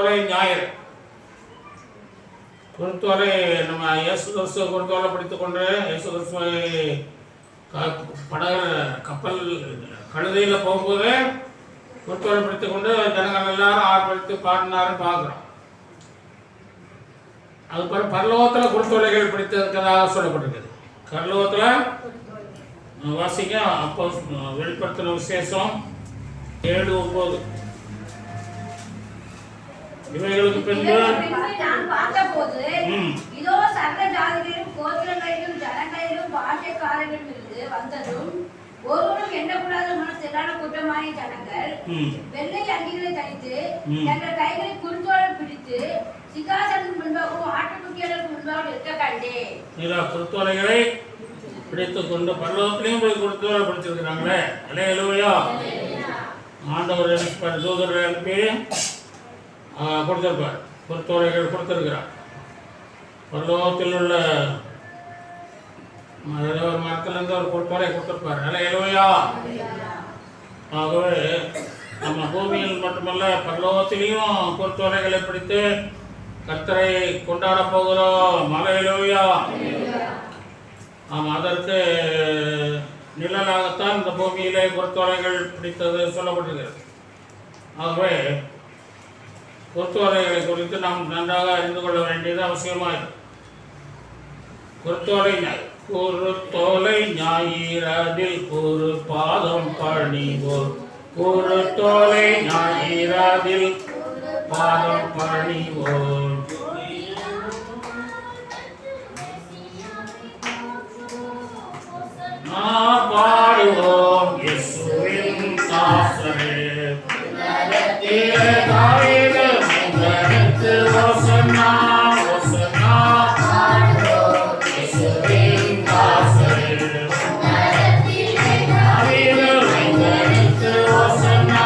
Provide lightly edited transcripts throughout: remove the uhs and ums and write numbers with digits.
குருத்தோலை ஞாயிறு. குருத்தோலை நம்ம இயேசு கிறிஸ்துவ குருத்தோலை படித்துக் கொண்டு இயேசு கிறிஸ்துவை படகு கப்பல் கழுதையில் போகும்போது குருத்தோலை படித்துக் கொண்டு ஜனங்கள் எல்லாரும் ஆர்ப்பரித்து பாடினாருன்னு பார்க்குறோம். அது பிறகு பரலோகத்தில் குருத்தோலைகள் பிடித்ததாக சொல்லப்பட்டிருக்குது. பரலோகத்தில் வாசிங்க. அப்போ வெளிப்படுத்தின விசேஷம் 7:9. இவைகளுக்கு பின்பு நான் பார்த்தபோது இதோ சகல ஜாதிகளிலும் கோத்திரங்களிலும் ஜனங்களிலும் பாஷைக்காரர்களும் இருந்து வந்ததும் ஒருவரும் எண்ணக்கூடாத திரளான கூட்டமான ஜனங்கள் வெள்ளை அங்கிகளை தரித்து தங்கள் கைகளை குருத்தோலை பிடித்து சிங்காசனத்துக்கு முன்பாகவும் ஆட்டுக்குட்டிகளுக்கு முன்பாகவும் இருக்க கண்டேன். குருத்தோலைகளை பிடித்துக் கொண்டு பரலோகத்திலையும் போய் குருத்தோலை பிடிச்சிருக்கிறாங்களே. அல்லேலூயா. ஆண்டவர் தூதரை அனுப்பி கொடுத்திருப்பார். குருத்தோலைகள் கொடுத்திருக்கிறார். பரலோகத்தில் உள்ள ஒரு மரத்திலிருந்து ஒரு குருத்தோலை கொடுத்திருப்பார். அல்லேலூயா. ஆகவே நம்ம பூமியில் மட்டுமல்ல பரலோகத்திலையும் குருத்தோலைகளை பிடித்து கர்த்தரை கொண்டாட போகிறோம். அல்லேலூயா. ஆமாம், அதற்கு நிழலாகத்தான் இந்த பூமியிலே குருத்தோலைகள் பிடித்தது சொல்லப்பட்டிருக்கிறது. ஆகவே குருத்தோலைகளை குறித்து நாம் நன்றாக அறிந்து கொள்ள வேண்டியது அவசியமாக. குருத்தோலை ஞாயிறதில் குரு பாதம் பணிவோர். குருத்தோலை ஞாயிறதில் பாதம் பணிவோர். பாடுவோம் இயேசுவின் தாசரே. தாவீது மகனுக்கு ஓசன்னா ஓசன்னா. பாடுவோம் இயேசுவின் தாசரே. தாவீது மகனுக்கு ஓசன்னா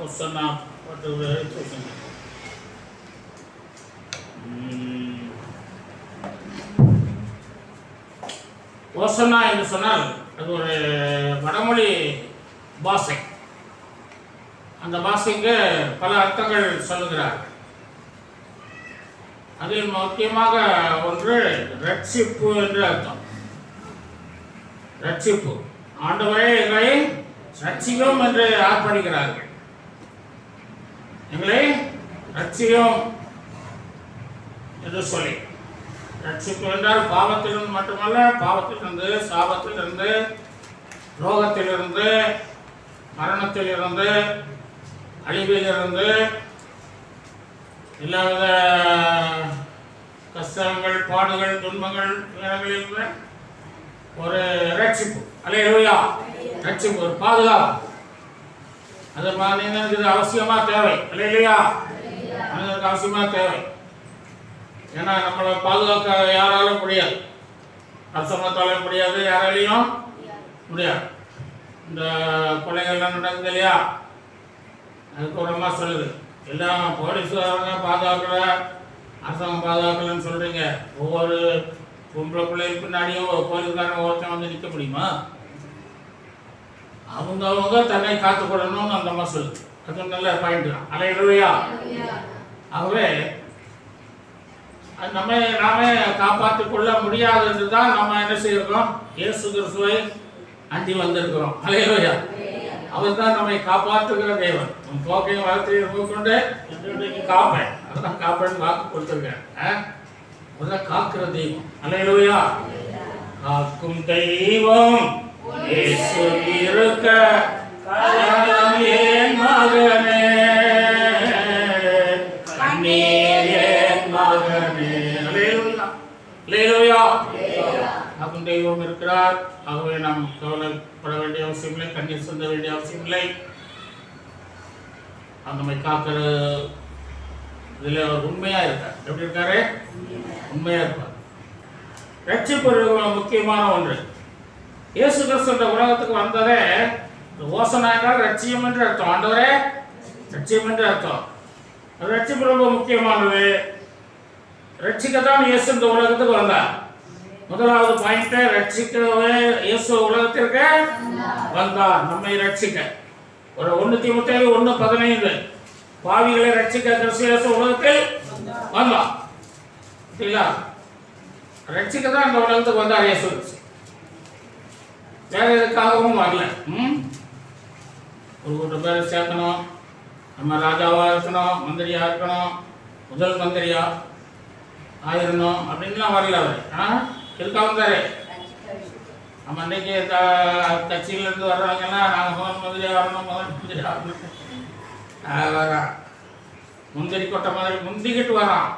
ஓசன்னா. ஓசன்னா என்று சொன்னால் அது ஒரு வடமொழி பாஷை. அந்த பாஷைக்கு பல அர்த்தங்கள் சொல்லுகிறார். அதில் முக்கியமாக ஒன்று ரட்சிப்பு என்று அர்த்தம். ரட்சிப்பு. ஆண்டவரே எங்களை ரட்சியும் என்று ஆர்ப்பணிக்கிறார்கள். எங்களை ரட்சியும் என்று சொல்லி. ரட்சிப்பு என்றால் பாவத்திலிருந்து மட்டுமல்ல, பாவத்திலிருந்து, சாபத்திலிருந்து, ரோகத்திலிருந்து, மரணத்திலிருந்து, அழிவிலிருந்து, எல்லாவித கஷ்டங்கள், பாடுகள், துன்பங்கள் இருந்து ஒரு ரட்சிப்பு. அல்லேலூயா. ரட்சிப்பு, ஒரு பாதுகாப்பு. அது மனிதனுக்கு அவசியமாக தேவை. அல்லேலூயா. மனிதனுக்கு அவசியமாக தேவை. ஏன்னா நம்மளை பாதுகாக்க யாராலும் முடியாது. அரசாங்கத்தாலும் முடியாது, யாராலையும் முடியாது. இந்த கொலைகள்லாம் நடக்குது இல்லையா, அதுக்கு ஒரு அம்மா சொல்லுது, எல்லாம் போலீஸ்காரங்க பாதுகாக்கல, அரசாங்கம் பாதுகாக்கலன்னு சொல்கிறீங்க. ஒவ்வொரு பொம்பளை பிள்ளைக்கு பின்னாடியும் ஒரு போலீஸ்காரங்க ஒருத்தன் வந்து நிற்க முடியுமா? அவங்க தன்னை காத்துக்கொள்ளணும்னு அந்த அம்மா சொல்லுது. அது நல்ல பாயிண்ட் தான். அல்லேலூயா. ஆகவே நாமே காப்பாற்றிக் கொள்ள முடியாது என்று தான் நம்ம என்ன செய்யறோம்? இயேசு கிறிஸ்துவை அண்டி வந்திருக்கிறோம். அல்லேலூயா. அவர் தான் நம்மை காப்பாற்றுகிற தேவன். உன் போக்கையும் வளர்த்தையும் கொண்டு இன்றைக்கு காப்பேன், அதான் காப்பேன்னு வாக்கு கொடுத்துருக்கேன். அதான் காக்கிற தெய்வம். அல்லேலூயா. காக்கும் தெய்வம் இயேசு இருக்க ஏன் மகனே, கண்ணீர் ஏன் மகனே. அல்லேலூயா. காக்கும் தெய்வம் இருக்கிறார். ஆகவே நாம் கவலைப்பட வேண்டிய அவசியம் இல்லை, கண்ணீர் சிந்த வேண்டிய அவசியம் இல்லை. நம்மை காக்கிற இதில் அவர் உண்மையாக இருக்கார். எப்படி இருக்காரு? உண்மையாக இருப்பார். ரட்சிப்பு முக்கியமான ஒன்று. இயேசு கிறிஸ்து இந்த உலகத்துக்கு வந்ததே ஓசனா என்றால் ரட்சியம் என்று அர்த்தம். ஆண்டவரே ரட்சியம் என்று அர்த்தம். ரட்சிப்பு ரொம்ப முக்கியமானது. ரட்சிக்கத்தான் இயேசு இந்த உலகத்துக்கு வந்தார். முதலாவது பாயிண்ட், ரட்சிக்கவே இயேசு உலகத்திற்கு வந்தார், நம்மை ரட்சிக்க. ஒரு 1 தீமோத்தேயு 1:15 பாவிகளை ரட்சிக்க கிறிஸ்து இயேசு உலகத்தில் வந்தார். சரிங்களா? ரட்சிக்க தான் இந்த உலகத்துக்கு வந்தார் இயேசு கிறிஸ்து. வேற எதுக்காகவும் வரல. ஒரு கூட்ட பேரை சேர்க்கணும், நம்ம ராஜாவா இருக்கணும், மந்திரியா இருக்கணும், முதல் மந்திரியா ஆயிரணும் அப்படின்லாம் வரல அவர். எதுக்காக வந்தாரு? நம்ம அன்றைக்கி கட்சியிலேருந்து வர்றவங்கெல்லாம் நாங்கள் முதல் மந்திரியாக வரணும், முதல் மந்திரியாக வரணும் வரான். முந்திரி கொட்டை மாதிரி முந்திக்கிட்டு வரான்.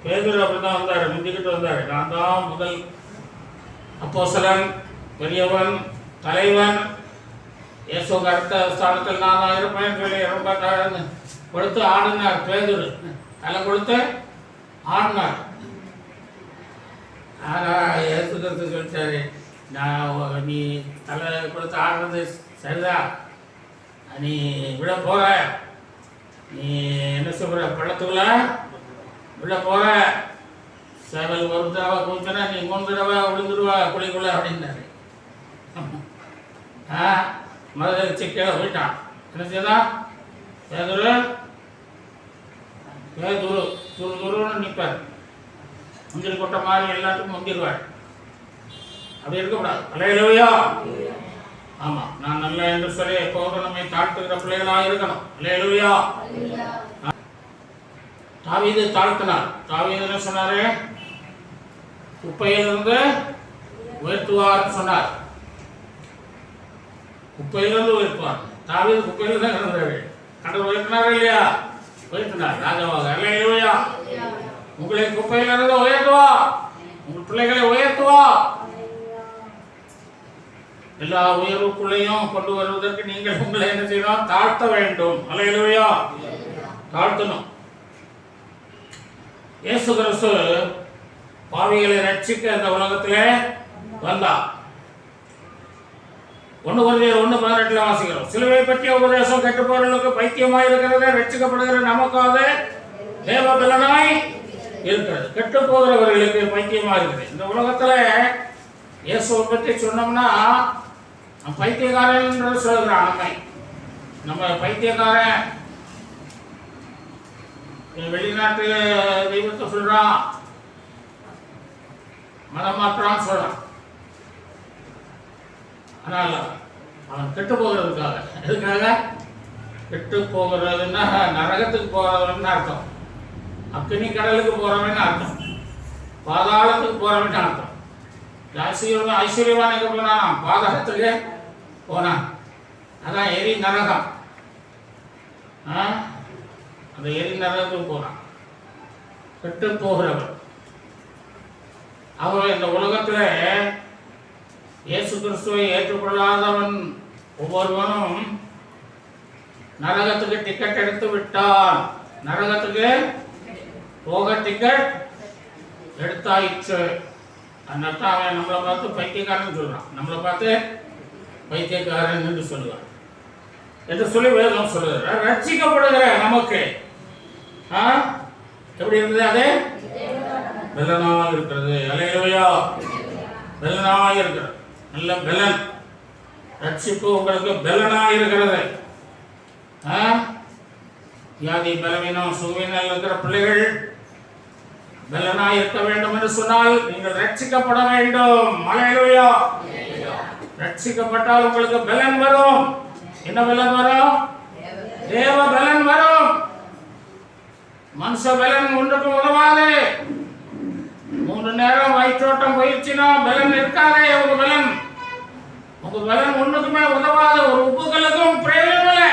பேதுரு அப்படி தான் வந்தார், முந்திக்கிட்டு வந்தார். நான் தான் முதல் அப்போஸ்தலன், பெரியவன், தலைவன், இயேசுவுக்கு அடுத்த ஸ்தானத்தில் நான் தான் இருப்பேன் சொல்லி ரொம்ப கொடுத்து ஆடினார். பேதுரு தலை கொடுத்து ஆடினார். ஆனால் இயேசு கிறிஸ்து சொல்லிட்டாரு, நான் நீ தலை கொடுத்து ஆடுறது சரிதான், நீ விட போற, நீ என்ன சொல்ற பள்ளத்துக்குள்ள விட போற, சேவல் ஒரு தடவை குளிச்சனா நீ 3 தடவை விழுந்துடுவா குழிக்குள்ள அப்படின்னாரு. மதுரை கீழே போயிட்டான். என்ன செய்தான்? பேதுரு பேதுரு துரு துருன்னு நிற்பார். முந்திரி கொட்டை மாதிரி எல்லாத்துக்கும் முந்திடுவார். அப்படி இருக்கக்கூடாது. அல்லேலூயா. ஆமாம், நான் நல்ல என்று சொல்லி எப்போதும் நம்மை தாழ்த்துகிற பிள்ளைகளாக இருக்கணும். அல்லேலூயா. தாவீது தாழ்த்தினார். தாவீது என்ன சொன்னாரு? குப்பையிலிருந்து உயர்த்துவார் சொன்னார். குப்பையிலிருந்து உயர்த்துவார். தாவீது குப்பையில தான் இருந்தாரு. கடவுள் உயர்த்தினார் இல்லையா? உயர்த்தினார் ராஜாவாக. அல்லேலூயா. உங்களை குப்பையிலிருந்து உயர்த்துவா, உங்கள் பிள்ளைகளை உயர்த்துவா. எல்லா உயர்வுக்குள்ளையும் கொண்டு வருவதற்கு நீங்கள் உங்களை என்ன செய்யணும்? தாழ்த்த வேண்டும். அல்லேலூயா. தாழ்த்தணும். இயேசு கிறிஸ்து பாவிகளை ரட்சிக்க இந்த உலகத்திலே வந்தார். 1 கொரிந்தியர் 1:18 வாசிக்கிறோம். சிலுவை பற்றிய உபதேசம் கெட்டுப்போர்களுக்கு பைத்தியமாய் இருக்கிறது, ரட்சிக்கப்படுகிற நமக்காக தேவ பலனாய் இருக்கிறது. கெட்டு போகிறவர்களுக்கு பைத்தியமா இருக்குது. இந்த உலகத்துல இயேசுவை பற்றி சொன்னோம்னா பைத்தியக்காரன் என்று சொல்கிறான். நம்ம பைத்தியக்காரன், வெளிநாட்டு தெய்வத்தை சொல்றான், மதம் மாற்றான்னு சொல்றான். ஆனால் அவன் கெட்டு போகிறதுக்காக, எதுக்காக கெட்டு போகிறதுன்னா நரகத்துக்கு போகிறதுன்னு அர்த்தம், அக்கினி கடலுக்கு போறவன் அர்த்தம், பாதாளத்துக்கு போறவன் அர்த்தம். ஐஸ்வர்யவான் எங்க போனான்? பாதாளத்துக்கு போனான். அதான் எரி நரகம். அந்த எரி நரகத்துக்கு போனான். கெட்டு போகிறவன் அவன். இந்த உலகத்துல இயேசு கிறிஸ்துவை ஏற்றுக்கொள்ளாதவன் ஒவ்வொருவனும் நரகத்துக்கு டிக்கெட் எடுத்து விட்டான். நரகத்துக்கு போக டிக்கெட் எடுத்தாயிற்று. அதனால அவன் நம்மளை பார்த்து பைத்தியக்காரன் சொல்றான். நம்மளை பார்த்து பைத்தியக்காரன் என்று சொல்லுவான் என்று சொல்லி வேதம் சொல்லுகிற ரட்சிக்கப்படுகிற நமக்கு எப்படி இருந்தது? அது பெலனாக இருக்கிறது. அல்லேலூயா. பெலனாக இருக்கிறது. நல்ல பெலன். ரட்சிப்பு உங்களுக்கு பெலனாக இருக்கிறது. வியாதி பலவீனம் சுகவீனம் இருக்கிற பிள்ளைகள் பெலனாக இருக்க வேண்டும் என்று சொன்னால் நீங்கள் ரட்சிக்கப்பட வேண்டும். அல்லேலூயா. ரட்சிக்கப்பட்டால் உங்களுக்கு பெலன் வரும். என்ன பெலன் வரும்? தேவ பெலன் வரும். மனுஷ பெலன் ஒன்றுக்கும் உதவாது. 3 நேரம் வயிற்றோட்டம் போயிடுச்சுன்னா பெலன் இருக்காதே. உங்க பெலன் ஒன்றுக்குமே உதவாது. ஒரு உப்புகளுக்கும் பிரயோஜனம் இல்லை.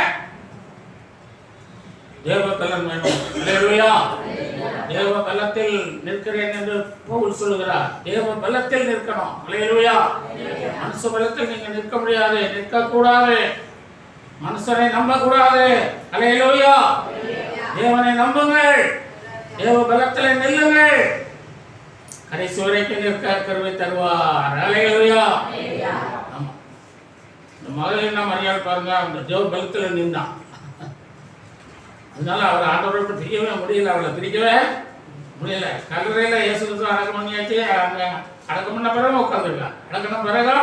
தேவ பலன் வேண்டும். அல்லேலூயா. தேவ பலத்தில் நிற்கிறேன் என்று பவுல் சொல்லுகிறார். தேவ பலத்தில் நிற்கணும். அல்லேலூயா. மனுஷ பலத்தில் நீங்க நிற்க முடியாது, நிற்க கூடாது. மனுஷனை நம்ப கூடாது. அல்லேலூயா. தேவனை நம்புங்கள். தேவ பலத்தில் நில்லுங்கள். கடைசி வரைக்கும் நிற்க கருவை தருவார். அல்லேலூயா. ஆமா, இந்த மகளிர் மரியாதை பாருங்க, அந்த தேவ பலத்தில் நின்றான். அதனால அவர் ஆண்டவரை விட்டு பிரிக்கவே முடியல. அவளை பிரிக்கவே முடியல. கல்லறையில் இயேசு கிறிஸ்து அடக்கம் பண்ணியாச்சு. அங்கே அடக்கம் பண்ண பிறகு உட்காந்துருக்கான். அடக்கின பிறகு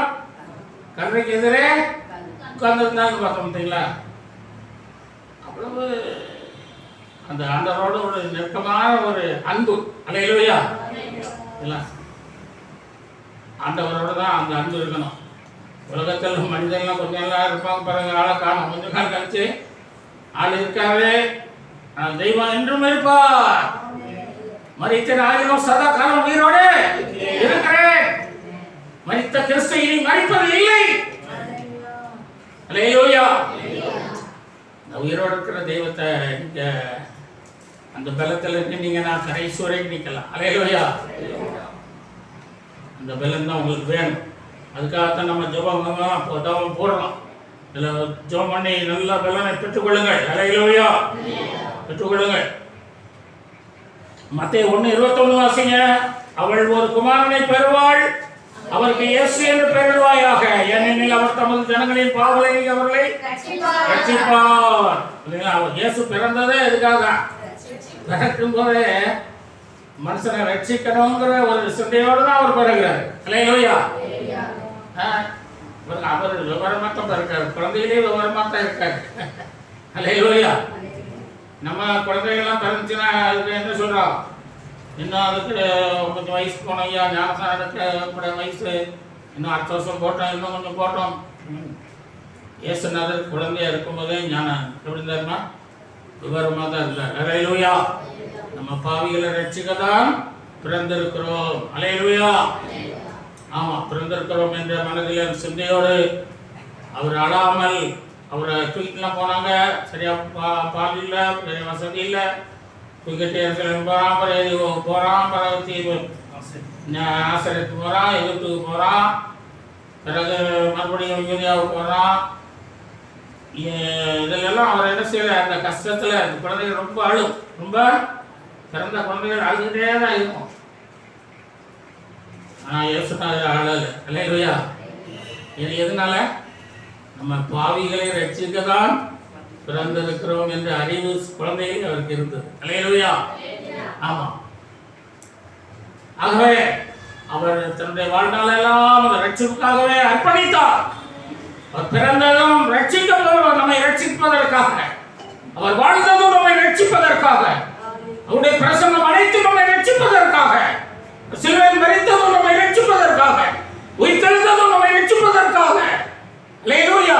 கல்லைக்கு எதிரே உட்கார்ந்துருந்தாங்க பார்த்தோம் பார்த்தீங்களா? அவ்வளவு அந்த ஆண்டவரோட ஒரு நெருக்கமான ஒரு அன்பு. அல்லேலூயா. இல்லை, ஆண்டவரோட தான் அந்த அன்பு இருக்கணும். உலகத்தில் மனிதன்லாம் கொஞ்சம் எல்லாம் இருப்பாங்க, பிறகு ஆளை காணும். கொஞ்ச நாள் கழிச்சு ஆள் இருக்காவே, தெய்வம் என்றும் இருப்பார். மரித்த ஆயிரம் சதா காலம் உயிரோடு இருக்கிறேன். மரித்த கிறிஸ்து இனி மரிப்பது இல்லை. அல்லேலூயா. உயிரோடு இருக்கிற தெய்வத்தை நீங்க அந்த பலத்தில் இருக்கு. நீங்க நான் கடைசி வரைக்கும் நிற்கலாம். அல்லேலூயா. அந்த பலம் தான் உங்களுக்கு வேணும். அதுக்காகத்தான் நம்ம ஜெபம் போடுறோம். இதில் ஜெபம் பண்ணி நல்ல பலனை பெற்றுக்கொள்ளுங்கள். அல்லேலூயா. பெற்றுக்கொள்ளுங்கள். மத்தேயு 1:21 வாசிங்க. அவள் ஒரு குமாரனை பெறுவாள், அவருக்கு இயேசு என்று பெயரிடுவாயாக, ஏனெனில் அவர் தமது ஜனங்களின் பாவங்களை அவர்களை ரட்சிப்பார். இயேசு பிறந்ததே எதுக்காக? பிறக்கும் போதே மனுஷனை ரட்சிக்கணுங்கிற ஒரு சிந்தையோடு தான் அவர் பிறகுறாரு. அல்லேலூயா. அவர் விவரமாக தான் இருக்காரு, குழந்தையிலே விவரமாக தான் இருக்காரு. அல்லேலூயா. நம்ம குழந்தைகள்லாம் பிறந்துச்சுன்னா அதுக்கு என்ன சொல்கிறோம்? இன்னும் அதுக்கு கொஞ்சம் வயசு போனோம் ஐயா, ஞானசானத்துக்கு வயசு இன்னும் அடுத்த வருஷம் போட்டோம், இன்னும் கொஞ்சம் போட்டோம். இயேசுநாதர் குழந்தையா இருக்கும்போதே ஞானம் எப்படி இருந்தாருன்னா விவரமாக தான் இருந்தார். அல்லேலூயா. நம்ம பாவிகளை ரட்சிக்க தான் பிறந்திருக்கிறோம். அல்லேலூயா. ஆமாம், பிறந்திருக்கிறோம் என்ற மனதில் சிந்தையோடு அவர் அழாமல் அவரை தூக்கிட்டுலாம் போனாங்க. சரியா பால் இல்லை, பெரிய வசதி இல்லை. தூக்கிட்டு போகிறான், பரவத்தி ஆசிரியத்துக்கு போகிறான், எகிப்துக்கு போகிறான், பிறகு மறுபடியும் யூரியாவுக்கு போகிறான். இதிலெல்லாம் அவர் என்ன செய்யலை? அந்த கஷ்டத்தில் அந்த குழந்தைகள் ரொம்ப அழும். ரொம்ப பிறந்த குழந்தைகள் அழுதுகிட்டே தான் இருக்கும். ஆனால் இயேசுநாதர் அழலை. அல்லேலூயா. இது எதனால? நம்ம பாவிகளை ரட்சிக்க தான் பிறந்திருக்கிறோம் என்ற அறிவு குழந்தையில் அவருக்கு இருந்தது. அல்லேலூயா. ஆமாம். ஆகவே அவர் தன்னுடைய வாழ்நாளெல்லாம் அந்த ரட்சிப்புக்காகவே அர்ப்பணித்தார். அவர் பிறந்ததும் ரட்சிக்கப்படும் நம்மை ரட்சிப்பதற்காக, அவர் வாழ்ந்ததும் நம்மை ரட்சிப்பதற்காக, அவருடைய பிரசன்னம் அனைத்தும் நம்மை ரட்சிப்பதற்காக, சிலுவையில் மரித்ததும் நம்மை ரட்சிப்பதற்காக, உயிர்த்தெழுந்ததும் நம்மை ரட்சிப்பதற்காக. அல்லேலூயா.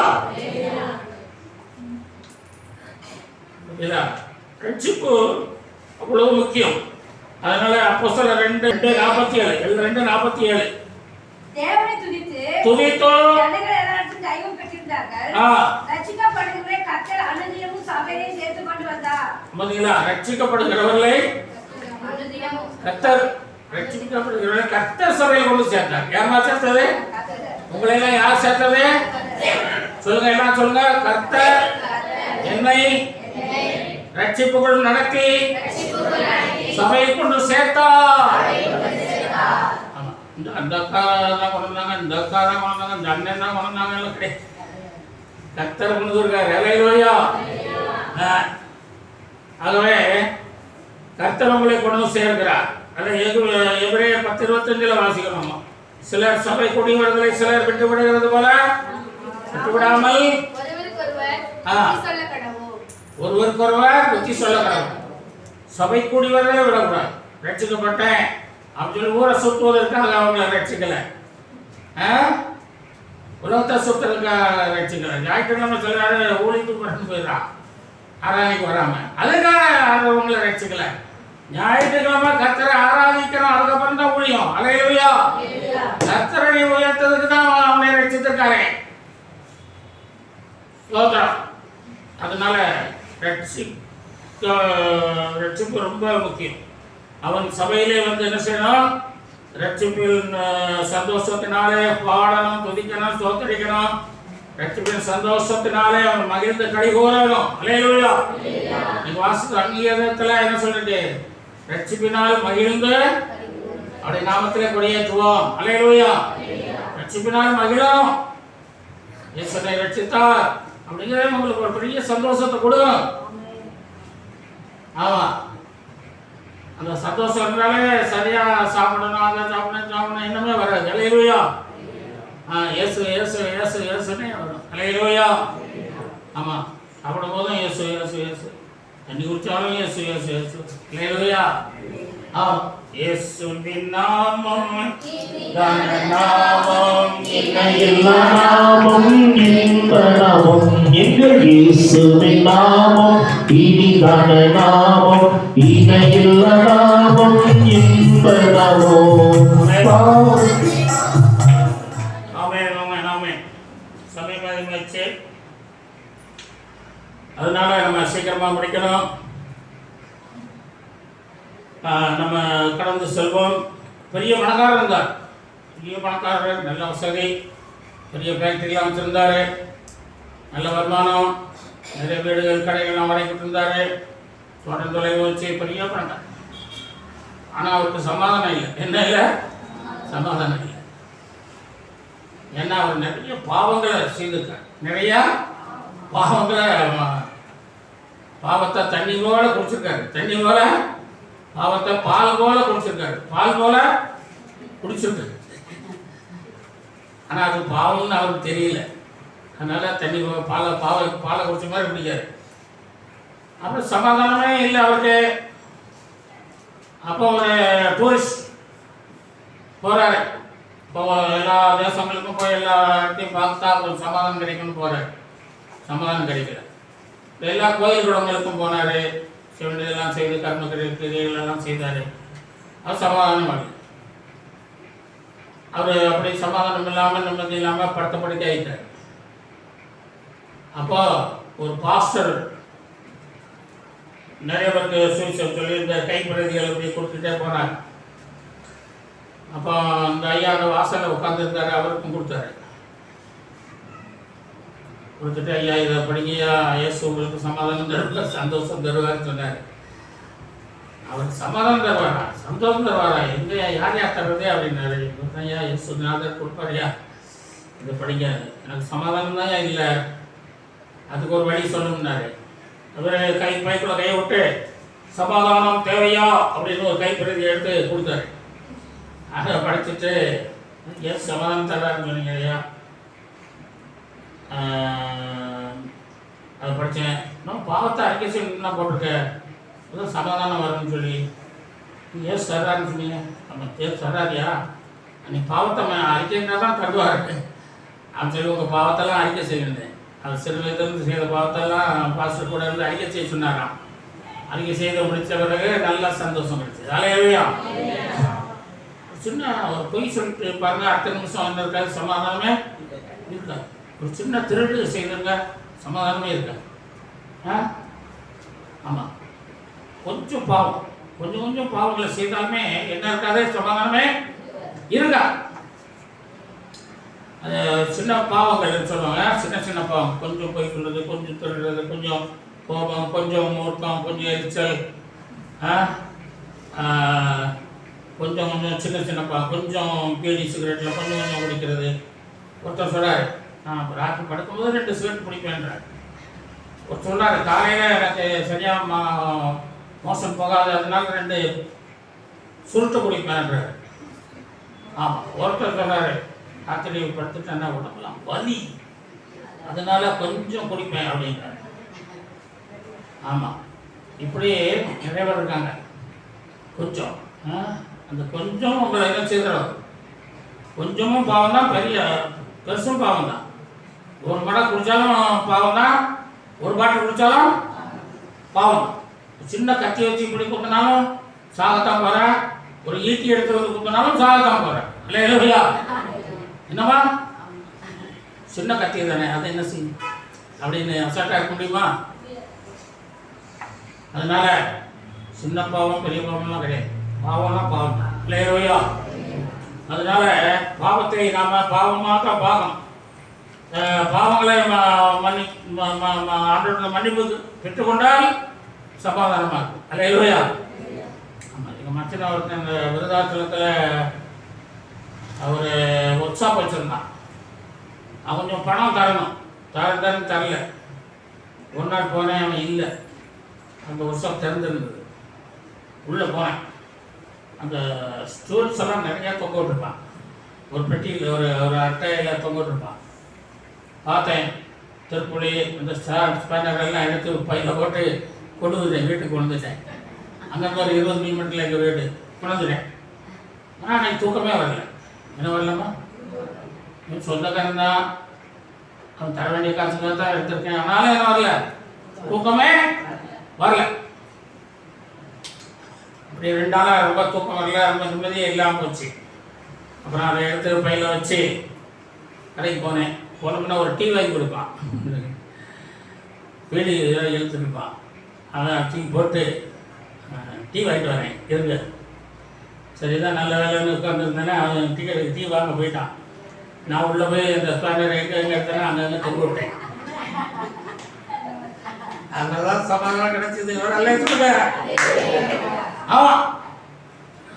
ரட்சிப்பு அவ்வளவு முக்கியம். அதனால அப்போஸ்தலர் 2:47 தேவனை துதித்தோ ஜனங்கள் எல்லாரும் தெய்வம் பெற்றிருந்தார்கள். ரட்சிக்கப்படுகிறவர்களை கர்த்தர் அனுதினமும் சபையிலே சேர்த்து கொண்டு வந்தார். முதல்ல ரட்சிக்கப்படுகிறவர்களை கர்த்தர் சபையில் கொண்டு சேர்த்தார். யாரா சேர்த்தது? உங்களை எல்லாம் யார் சேர்த்தது? சொல்லுங்க, எல்லாம் சொல்லுங்க. கர்த்தர் என்னை ரட்சிப்புகள் நடத்தி சபையை கொண்டு சேர்த்தார். அந்த அக்கா தான் கொண்டாங்க, இந்த அக்கா தான் கொண்டாங்க, இந்த அண்ணன் தான் கொண்டாங்க. கர்த்தர் கொண்டு இருக்காரு. அல்லேலூயா. ஆகவே கர்த்தர் உங்களை கொண்டு சேர்க்கிறார். அதை எபிரேயர் 10:25 வாசிக்கணும். சிலர் சபை கூடி வருவதை சிலர் விட்டு விடுகிறது போல விட்டுவிடாமல் ஒருவருக்கொருவர் புத்தி சொல்ல கடவுள். சபை கூடி வருவதை விடக்கூடாது. ரட்சிக்கப்பட்டேன் அப்படின்னு சொல்லி ஊரை சுற்றுவதற்காக அவங்களை ரட்சிக்கல, உலகத்தை சுற்றுறதுக்காக ரட்சிக்கல. ஞாயிற்றுக்கிழமை சொல்றாரு ஊழியத்துக்கு வரணும் போயிடறான், ஆராதனைக்கு வராம, அதுக்காக அவங்களை ரட்சிக்கல. ஞாயிற்றுக்கிழமை கர்த்தரை ஆராதிக்கணும், அதுக்கப்புறம் தான் ஊழியம். அல்லேலூயா. கர்த்தரை உயர்த்ததுக்கு தான் அவனை ரட்சித்திருக்காரு. அதனால ரட்சிப்பு ரொம்ப முக்கியம். அவன் சபையிலே வந்து என்ன செய்யணும்? ரட்சிப்பில் சந்தோஷத்தினாலே பாடணும், துதிக்கணும், ஸ்தோத்திரிக்கணும். ரட்சிப்பின் சந்தோஷத்தினாலே அவன் மகிழ்ந்து களிகூறணும். அல்லேலூயா. நீங்க வாசித்த அங்கீகாரத்துல என்ன சொல்லிட்டு? ரட்சிப்பினால் மகிழ்ந்து அவருடைய நாமத்திலே கொடியேற்றுவோம். அல்லேலூயா. ரட்சிப்பினால் மகிழும். இயேசுவை ரட்சித்தார் அப்படிங்கிறது உங்களுக்கு ஒரு பெரிய சந்தோஷத்தை கொடுக்கும். ஆமா, அந்த சந்தோஷம் இருந்தாலே சரியா சாப்பிடணும், அதை சாப்பிடணும் இன்னுமே வராது. அல்லேலூயா. இயேசு இயேசு இயேசு இயேசுன்னே வரும். அல்லேலூயா. ஆமாம், சாப்பிடும் போதும் இயேசு இயேசு இயேசு, தண்ணி குடித்தாலும் இயேசு இயேசு இயேசு. அல்லேலூயா. இயேசுவின் நாமம் நாமம், எல்லா நாமம் இன்ப நாமம், எங்கள் இயேசுவின் நாமம் இனிதான நாமம், இணையில்லா நாமம் இன்ப நாமம். ஆமென் ஆமென் ஆமென். சமயம் அதிகமாச்சு, அதனால நம்ம சீக்கிரமாக முடிக்கணும். நம்ம கடந்து செல்வோம். பெரிய பணக்காரர் இருந்தார், பெரிய பணக்காரர், நல்ல வசதி, பெரிய ஃபேக்ட்ரிலாம் வச்சுருந்தார், நல்ல வருமானம், நிறைய வீடுகள் கடைகள்லாம் வரைக்கிட்டு இருந்தார், தோட்டம் தொலைவு வச்சு பெரிய பணக்காரர். ஆனால் அவருக்கு சமாதானம் இல்லை. என்ன இல்லை? சமாதானம் இல்லை. ஏன்னா அவர் நிறைய பாவங்களை செய்திருக்கார். நிறையா பாவங்களை, பாவத்தை தண்ணி போல குடிச்சிருக்காரு, தண்ணி போல பாவத்தை பால் போல குடிச்சிருக்காரு, பால் போல குடிச்சிருக்காரு. ஆனால் அது பாவம்னு அவருக்கு தெரியல. அதனால தண்ணி பாலை குடிச்ச மாதிரி குடிக்காரு. அப்புறம் சமாதானமே இல்லை அவருக்கு. அப்போ ஒரு டூரிஸ்ட் போகிறாரு. இப்போ எல்லா தேசங்களுக்கும் போய் எல்லா இடத்தையும் பார்த்தா அவருக்கு சமாதானம் கிடைக்கும்னு போகிறார். சமாதானம் கிடைக்கல. எல்லா கோயில் குளங்களுக்கும் போனார், சிவனெல்லாம் செய்து கர்ம கிரியைகளெல்லாம் செய்தார். அவர் சமாதானம் ஆகல. அவர் அப்படி சமாதானம் இல்லாமல் நிம்மதி இல்லாமல் படுத்த ஆகிட்டார். அப்போ ஒரு பாஸ்டர் நிறைய பேருக்கு சுவிசேஷம் சொல்லி இந்த கைப்பிரதிகளை அப்படி கொடுத்துட்டே போனார். அப்போ அந்த ஐயா அந்த வாசலில் உட்காந்துருந்தார், அவருக்கும் கொடுத்தாரு. கொடுத்துட்டு ஐயா இதை படிங்கய்யா, இயேசு உங்களுக்கு சமாதானம் தருவார், சந்தோஷம் தருவார்னு சொன்னார். அவர் சமாதானம் தருவாரா, சந்தோஷம் தருவாரா, எங்கேயா யார் யார் தர்றதே அப்படின்னாரு. ஐயா இயேசு நாதர் கொடுப்பாருயா, இதை படிங்க, எனக்கு சமாதானம் தான் இல்லை, அதுக்கு ஒரு வழி சொல்லணும்னாரு. அவர் பைக்குள்ள கையை விட்டு சமாதானம் தேவையா அப்படின்னு ஒரு கைப்பிரதி எடுத்து கொடுத்தாரு. அதை படிச்சுட்டு எஸ் சமாதானம் தர்றாருன்னு சொன்னீங்க ஐயா, அதை படித்தேன். இன்னும் பாவத்தை அறிக்கை செய்யணும்னா போட்டிருக்கேன், அதான் சமாதானம் வரும்னு சொல்லி. ஏன் தர்றாருன்னு சொன்னீங்க. நம்ம ஏன் தர்றாரியா, நீ பாவத்தை அறிக்கைன்னா தான் தருவார் அப்படின்னு சொல்லி உங்கள் பாவத்தெல்லாம் அறிக்கை செய்யணும். அது சிறு வயதிலிருந்து செய்த பாவத்தெல்லாம் பாஸ்டர் கூட இருந்து அறிக்கை செய்ய சொன்னாராம். அறிக்கை செய்து முடித்த பிறகு நல்ல சந்தோஷம் கிடைச்சது. அலையவையா சின்ன ஒரு பொய் சொல்லிட்டு பாருங்க, அடுத்த நிமிஷம் வந்திருக்காது, சமாதானமே இருக்காது. ஒரு சின்ன திருட்டு செய்திருங்க, சமாதானமே இருக்காது. ஆமாம், கொஞ்சம் பாவம், கொஞ்சம் கொஞ்சம் பாவங்களை செய்தாலுமே என்ன இருக்காது, சமாதானமே இருக்கா. அது சின்ன பாவங்கள் சொல்லுவாங்க, சின்ன சின்ன பாவம், கொஞ்சம் பொய் சொல்றது, கொஞ்சம் திருடுறது, கொஞ்சம் கோபம், கொஞ்சம் மூர்க்கம், கொஞ்சம் எரிச்சல், கொஞ்சம் கொஞ்சம் சின்ன சின்ன பாவம், கொஞ்சம் பீடி சிகரெட்டில் கொஞ்சம் கொஞ்சம் குடிக்கிறது. ஒருத்தர் சொல்கிறார், நான் ராத்திரி படுக்கும்போது 2 சிகரெட் பிடிப்பேன்றார். ஒரு சொல்கிறார், காலையில் எனக்கு சரியாக மோசம் போகாது, அதனால 2 சுருட்டு குடிப்பேன்றார். ஆமாம், ஒருத்தர் சொல்கிறார், ராத்திரி படுத்துட்டேன்னா உடம்பெல்லாம் வலி, அதனால கொஞ்சம் குடிப்பேன் அப்படின்றார். ஆமாம், இப்படி நிறைய பேர் இருக்காங்க. கொஞ்சம் அந்த கொஞ்சம் உங்களை என்ன செய்கிறோம், கொஞ்சமும் பாவம் தான், பெருசும் பாவம் தான். 1 மடை குடித்தாலும் பாவம் தான், 1 பாட்டில் குடித்தாலும் பாவம். சின்ன கத்தி வச்சு இப்படி குத்தினாலும் சாகத்தான் போகிற, ஒரு ஈட்டி எடுத்து வந்து குத்தினாலும் சாகத்தான் போகிற. இல்லையா என்னவா, சின்ன கத்தி தானே, அதை என்ன செய்யும் அப்படின்னு அசால்ட்டாக இருக்க முடியுமா? அதனால சின்ன பாவம் பெரிய பாவம்லாம் கிடையாது, பாவம்லாம் பாவம் தான். இல்லையா அதனால பாவத்தை நாம் பாவமாக தான் பார்க்கணும். பாவங்களை ஆண்டோட மன்னிப்பு பெற்றுக்கொண்டால் சமாதானமாக இருக்கும். இல்லையா ஆமாம், எங்கள் மச்சன் அவருக்கு அந்த விருதாச்சலத்தில் அவர் ஒர்க் ஷாப் வச்சுருந்தான். அவன் கொஞ்சம் பணம் தரணும், தரல. ஒரு நாள் போனேன், அவன் இல்லை. அந்த ஒர்க் ஷாப் திறந்துருந்தது. உள்ளே போனேன், அந்த ஸ்டூல்ஸ் எல்லாம் நிறையா தொங்க விட்டுருப்பான். ஒரு பெட்டியில் ஒரு அட்டையில் தொங்கிட்டுருப்பான். பார்த்தேன். திருப்புளி இந்த ஸ்பேனர் எல்லாம் எடுத்து பையில் போட்டு கொண்டு வந்துட்டேன். வீட்டுக்கு கொண்டு வந்துட்டேன். அங்கேருந்து ஒரு 20 கிலோமீட்டரில் எங்கள் வீடு கொண்டு வந்துட்டேன். ஆனால் எனக்கு தூக்கமே வரல. என்ன வரலம்மா? என் சொந்தக்காரன் தான், அவன் தர வேண்டிய காசுக்காக தான் எடுத்திருக்கேன். ஆனாலும் என்ன வரல, தூக்கமே வரல. அப்படி 2 நாளாக ரொம்ப தூக்கம் வரல, ரொம்ப நிம்மதியே இல்லாமல் போச்சு. அப்புறம் அதை எடுத்து பையில் வச்சு கடைக்கு போனேன். போனோம்னா ஒரு டீ வாங்கி கொடுப்பான், வீடு இழுத்துருப்பான். அதை தூக்கி போட்டு டீ வாங்கிட்டு வரேன் இருங்க. சரிதான், நல்ல வேலைன்னு உட்காந்துருந்தேன்னா அவன் டீ வாங்க போயிட்டான். நான் உள்ளே போய் இந்த ஸ்பேனர் எங்கே எடுத்தேன்னா அங்கங்கே தொங்க விட்டேன். அதெல்லாம் சமாதானம் கிடைச்சது. நல்ல சொல்லுங்க. ஆமாம்,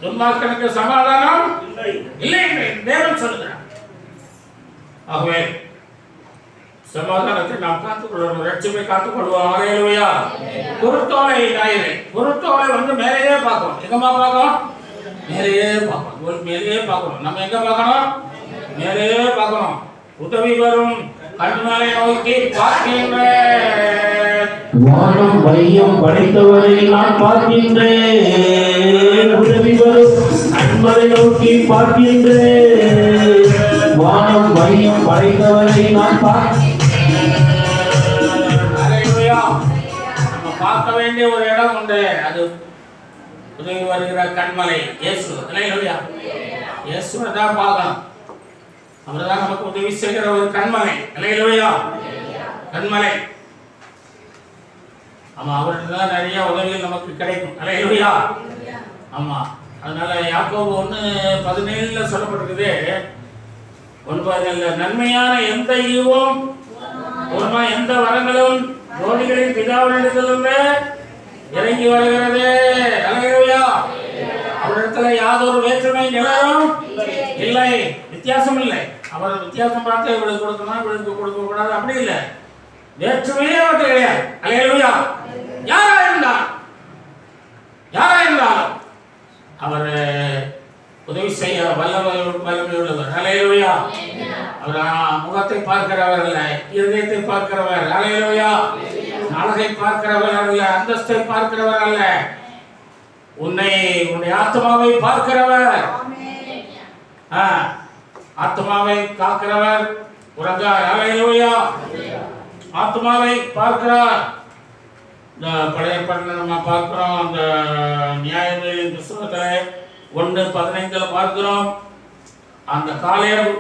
துன்மார்க்கனுக்கு சமாதானம் இல்லை என்று தேவன் சொல்லுகிறார். ஆகவே சமாதானத்தை நாம் காத்துக்கொள்வோம், ரட்சிப்பை காத்துக்கொள்வோம். ஹல்லேலூயா. குருத்தோலை ஞாயிறு, குருத்தோலை மேலேயே பார்க்கணும். எங்கம்மா பார்க்கணும்? மேலேயே பார்க்கணும். மேலேயே பார்க்கணும். நம்ம எங்க பார்க்கணும்? மேலேயே பார்க்கணும். உதவி வரும் கண்மலை நோக்கி பார்க்கின்றேன். வானம் வையம் படைத்தவரை நான் பார்க்கின்றேன். உதவி வரும் கண்மலை நோக்கி பார்க்கின்றேன். வானம் வையம் படைத்தவரை நான் பார்க்கின்றேன். நம்ம பார்க்க வேண்டிய ஒரு இடம் உண்டு. அது உதவி வருகிற கண்மலை இயேசு. ஹல்லேலூயா. இயேசுவை தான் பார்க்கணும். அவர் தான் நமக்கு உதவி செய்கிற ஒரு கண்மலை. ஹல்லேலூயா. கண்மலை. ஆமா, அவர்கிட்ட தான் நிறைய உதவிகள் நமக்கு கிடைக்கும். ஹல்லேலூயா. ஆமா, அதனால யாக்கோபு 1:17 சொல்லப்பட்டிருக்குது. 9 நன்மையான எந்த ஈவும் எந்த வரங்களும் ஜோதிகளின் பிதாவினிடத்திலிருந்து இறங்கி வருகிறது. ஹல்லேலூயா. அவரிடத்துல யாதொரு வேற்றுமை நிலவும் இல்லை, வித்தியாசம் இல்லை. அவர் வித்தியாசம் பார்த்து இவளுக்கு கொடுக்கணும், இவளுக்கு கொடுக்க கூடாது அப்படி இல்லை. வேற்றுமையே அவருக்கு கிடையாது. ஹல்லேலூயா. யாரா இருந்தாலும் அவர் உதவி செய்ய வல்லமை உள்ளவர். ஹல்லேலூயா. அவர் முகத்தை பார்க்கிறவர் அல்ல, இருதயத்தை பார்க்கிறவர். ஹல்லேலூயா. அழகை பார்க்கிறவர் அல்ல, அந்தஸ்தை பார்க்கிறவர் அல்ல, உன்னுடைய ஆத்மாவை பார்க்கிறவர். ஆத்மாவை காக்கிறவர் உறங்கார். ஹல்லேலூயா. ஆத்மாவை பார்க்கிறார். இந்த பழைய ஏற்பாட்டில் நம்ம பார்க்கிறோம். அந்த நியாயங்களின் புத்தகத்தில் 1:15 பார்க்கிறோம். அந்த காலேப்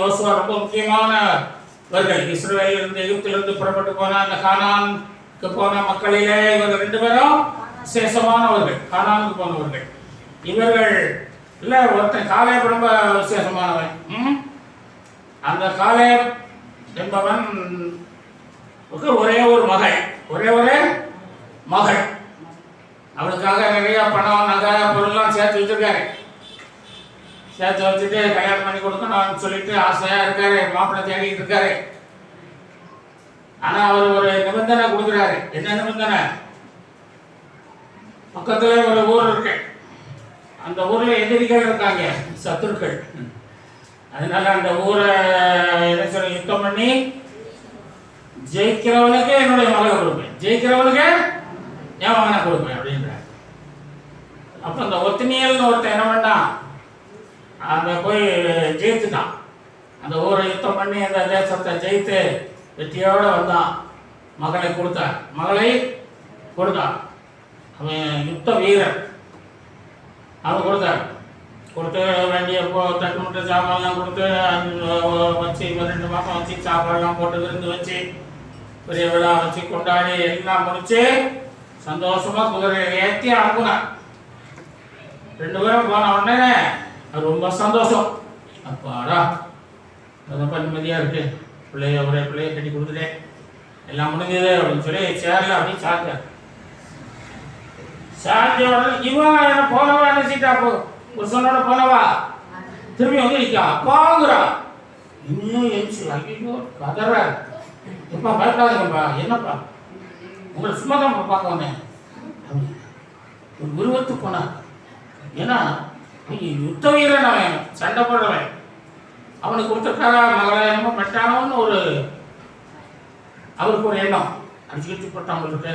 யோசுவா ரொம்ப முக்கியமானவர்கள். இஸ்ரவேலிலிருந்து எகிப்திலிருந்து புறப்பட்டு போன அந்த கானானுக்கு போன மக்களிலே இவர்கள் 2 பேரும் விசேஷமானவர்கள். கானானுக்கு போனவர்கள் இவர்கள் இல்லை. ஒருத்தன் காலேப் ரொம்ப விசேஷமானவன். அந்த காலேப் என்பவன் ஒரே ஒரு மகள். அவளுக்காக நிறைய பணம், நகை, பொருள்லாம் சேர்த்து வச்சிருக்காரு. சேர்த்து வச்சுட்டு கல்யாணம் பண்ணி கொடுக்கணும்னு சொல்லிட்டு ஆசையா இருக்காரு. மாப்பிள்ளை தேடிட்டு இருக்காரு. ஆனா அவர் ஒரு நிபந்தனை கொடுக்குறாரு. என்ன நிபந்தனை? பக்கத்துல ஒரு ஊர் இருக்கு. அந்த ஊர்ல எதிரிகள் இருக்காங்க, சத்துருக்கள். அதனால அந்த ஊரை யுத்தம் பண்ணி ஜெயிக்கிறவனுக்கு என்னுடைய மகளை கொடுப்பேன், ஜெயிக்கிறவனுக்கு என் மகனை கொடுப்பேன் அப்படின்ற. அப்ப அந்த ஒத்தினியல்னு ஒருத்தன் என்ன பண்ணான், அங்க போய் ஜெயித்துட்டான். அந்த ஊரை யுத்தம் பண்ணி அந்த தேசத்தை ஜெயித்து வெற்றியோட வந்தான். மகளை கொடுத்தான். அவன் யுத்த வீரர். அவன் கொடுத்து வேண்டிய தட்டு முட்டை சாப்பாடுலாம் கொடுத்து வச்சு 2 மாதம் வச்சு சாப்பாடுலாம் போட்டு விருந்து வச்சு பெரிய விழா வச்சு கொண்டாடி எல்லாம் முடிச்சு சந்தோஷமா குதிரையை ஏற்றி அனுப்புனான். 2 பேரும் போன உடனே ரொம்ப சந்தோஷம். அப்பாடா ரொம்ப நிம்மதியா இருக்கு, ஒரே பிள்ளைய கட்டி கொடுத்துட்டேன், எல்லாம் முடிஞ்சது அப்படின்னு சொல்லி சேர்ல அப்படின்னு சார்ஜ உடனே இவன் போனவா நினைச்சிட்டா புருஷனோட போனவா திரும்பி வந்து நிற்கா. அப்பாங்கிறா. இன்னும் எழுச்சி ஐயோ கதற. எப்பா பயப்படாதீங்கப்பா, என்னப்பா உங்களை சும்மா தான் பார்க்க வந்தேன். ஒரு உருவத்துக்கு போனார். ஏன்னா யுத்த வீரன் அவன், சண்டை போடுறவன். அவனுக்கு கொடுத்துருக்காரா மகளை என்னமோ பெற்றானோன்னு ஒரு அவருக்கு ஒரு எண்ணம். அடிச்சுக்கிட்டு போட்டாங்களுக்கு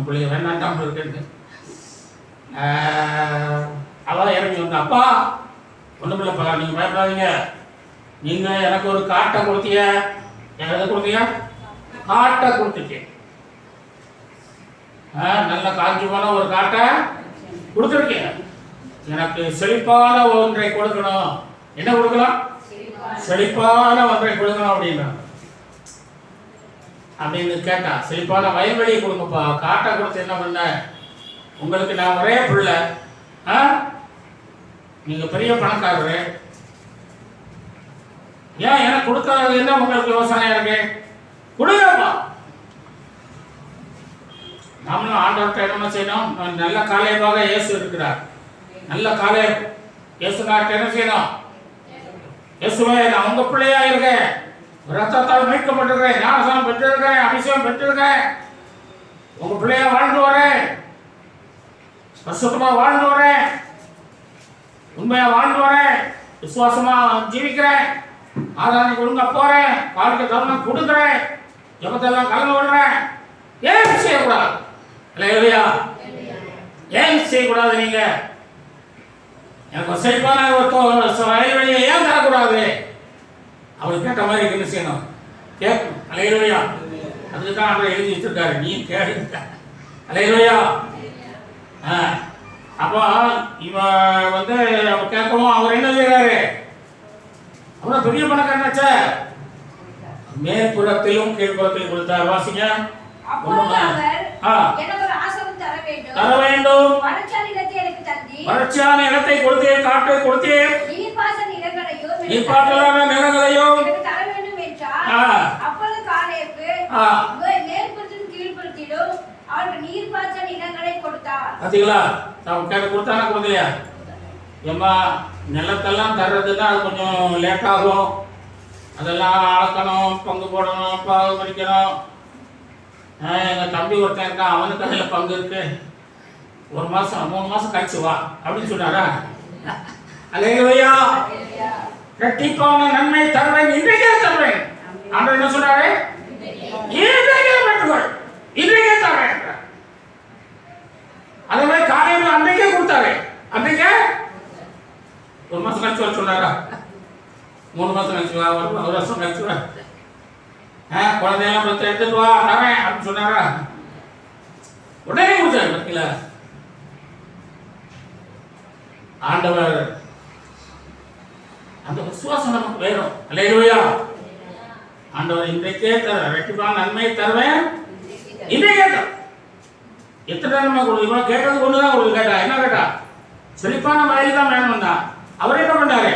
பிள்ளைய வேண்டாண்டாமல் இருக்குன்னு அவள் இறங்கி வந்து, அப்பா ஒன்றும் இல்லைப்பா, நீங்கள் பயப்படாதீங்க, நீங்கள் எனக்கு ஒரு காட்டை கொடுத்தீங்க. எதை கொடுத்தீங்க? காட்டை கொடுத்துருக்கேன். நல்ல காஞ்சி போன ஒரு காட்டை கொடுத்துருக்கேன். எனக்கு செழிப்பான ஒன்றை கொடுக்கணும். என்ன கொடுக்கலாம்? செழிப்பான ஒன்றை கொடுக்கணும் அப்படின்னா அப்படின்னு கேட்டா, செழிப்பான வயல்வெளியை கொடுங்கப்பா. காட்டை கொடுத்து என்ன பண்ண? உங்களுக்கு நான் ஒரே பிள்ளை, நீங்க பெரிய பணக்காரரு, ஏன் எனக்கு கொடுக்காது என்ன உங்களுக்கு யோசனை இருக்கு? கொடுங்கப்பா. நாமளும் ஆண்டவர்கிட்ட என்ன செய்யணும்? நல்ல காலையமாக இயேசு இருக்கிறார். நல்ல காலை இயேசுனார்ட்ட என்ன செய்யணும்? இயேசுவே, நான் உங்க பிள்ளையா இருக்கேன், ரத்தத்தால் மீட்கப்பட்டிருக்கேன், ஞானஸ்நானம் பெற்றிருக்கேன், அபிஷேகம் பெற்றிருக்கேன், உங்க பிள்ளையா வாழ்ந்து வரேன், பரிசுத்தமா வாழ்ந்து வரேன், உண்மையா வாழ்ந்து வரேன், விசுவாசமா ஜீவிக்கிறேன், ஆராதனைக்கு ஒழுங்கா போறேன், வாழ்க்கை தருணம் கொடுக்குறேன், ஜபத்தெல்லாம் கலந்து விடுறேன். ஏன் செய்யக்கூடாது? இல்லையா? ஏன் செய்யக்கூடாது? நீங்க எனக்கு செழிப்பான ஒரு வயல்வெளியை ஏன் தரக்கூடாது? அவர் கேட்ட மாதிரி என்ன செய்யணும்? கேட்கணும். அலையிலோயா, அதுக்கு தான் அவர் எழுதி வச்சிருக்காரு, நீ கேடு. அலையிலோயா. அப்போ இவன் வந்து அவர் கேட்கவும் அவர் என்ன செய்யறாரு? அவரை பெரிய பணக்காரனாச்ச, மேற்புறத்திலும் கீழ்ப்புறத்திலும் கொடுத்தார். வாசிங்க. தர வேண்டும். வறட்சியான இடத்தை கொடுத்தேன், காட்டை கொடுத்தேன், நீர்ப்பாசலான நிலங்களையும். பாத்தீங்களா? கொடுத்தானா கொடுக்கலையா? ஏம்மா, நிலத்தெல்லாம் தர்றதுன்னா அது கொஞ்சம் லேட் ஆகும். அதெல்லாம் அளக்கணும், பங்கு போடணும், பாகு பிடிக்கணும். எங்கள் தம்பி ஒருத்தன் இருக்கான், அவனுக்கு அதில் பங்கு இருக்கு. 1 மாதம் 3 மாதம் கழிச்சு வா அப்படின்னு சொன்னாரா? அல்லேலூயா. இரட்டிப்பான நன்மை தருவேன், இன்றைக்கே தருவேன். ஆண்டவர் என்ன சொல்றாரு? இன்றைக்கே பெற்றுக்கொள், இன்றைக்கே தருவேன். அதே மாதிரி காலையில் அன்றைக்கே கொடுத்தாரு. அன்றைக்கே 1 மாதம் கழிச்சு வர சொன்னாரா? 3 மாதம் கழிச்சு வா, 1 வருஷம் கழிச்சு வா, குழந்தையெல்லாம் எடுத்துட்டு வா தரேன் அப்படின்னு சொன்னாரா? உடனே கொடுத்தாரு. பார்த்தீங்களா? ஆண்டவர் அந்த விசுவாசம் நமக்கு வேணும். அல்லேலூயா. ஆண்டவர் இன்றைக்கே தர ரெட்டிப்பான நன்மை தருவேன், இன்றைக்கே தர. எத்தனை நம்ம கொடுக்கணும்? கேட்டது கொண்டுதான் கொடுக்க. கேட்டா என்ன கேட்டா? செழிப்பான வயல் தான் வேணும்னா அவர் என்ன பண்ணாரு?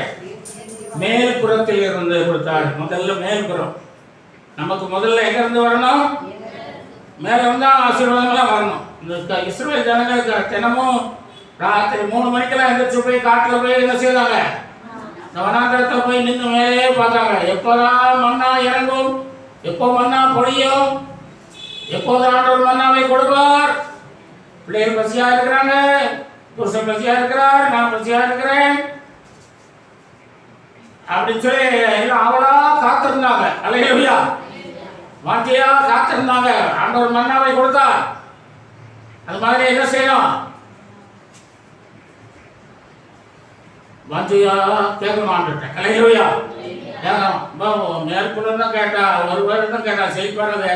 மேல்புறத்தில் இருந்து கொடுத்தாரு. முதல்ல மேல்புறம். நமக்கு முதல்ல எங்க இருந்து வரணும்? மேல இருந்தா ஆசீர்வாதங்கள்லாம் வரணும். இந்த இஸ்ரவேல் ஜனங்களுக்கு தினமும் ராத்திரி 3 மணிக்கெல்லாம் எந்திரிச்சு போய் காட்டுல போய் என்ன செய்தாங்க? இந்த வனாந்தரத்தில் போய் நின்று மேலே பார்த்தாங்க. எப்போதான் மண்ணா இறங்கும், எப்போ மண்ணா பொழியும், எப்போது ஆண்டவர் மன்னாவை கொடுப்பார். பிள்ளைகள் பசியா இருக்கிறாங்க, புருஷன் பசியா இருக்கிறார், நான் பசியா இருக்கிறேன் அப்படின்னு சொல்லி எல்லாம் அவளா காத்திருந்தாங்க. அல்லேலூயா. வாஞ்சியா காத்திருந்தாங்க. ஆண்டவர் மன்னாவை கொடுத்தார். அது மாதிரி என்ன செய்யணும்? வாஞ்சியா கேட்கணும் ஆண்டுட்டேன். அல்லேலூயா. கேட்கணும். மேற்கொண்டு தான் கேட்டா, ஒரு பேர் தான் கேட்டா செழிப்பானது.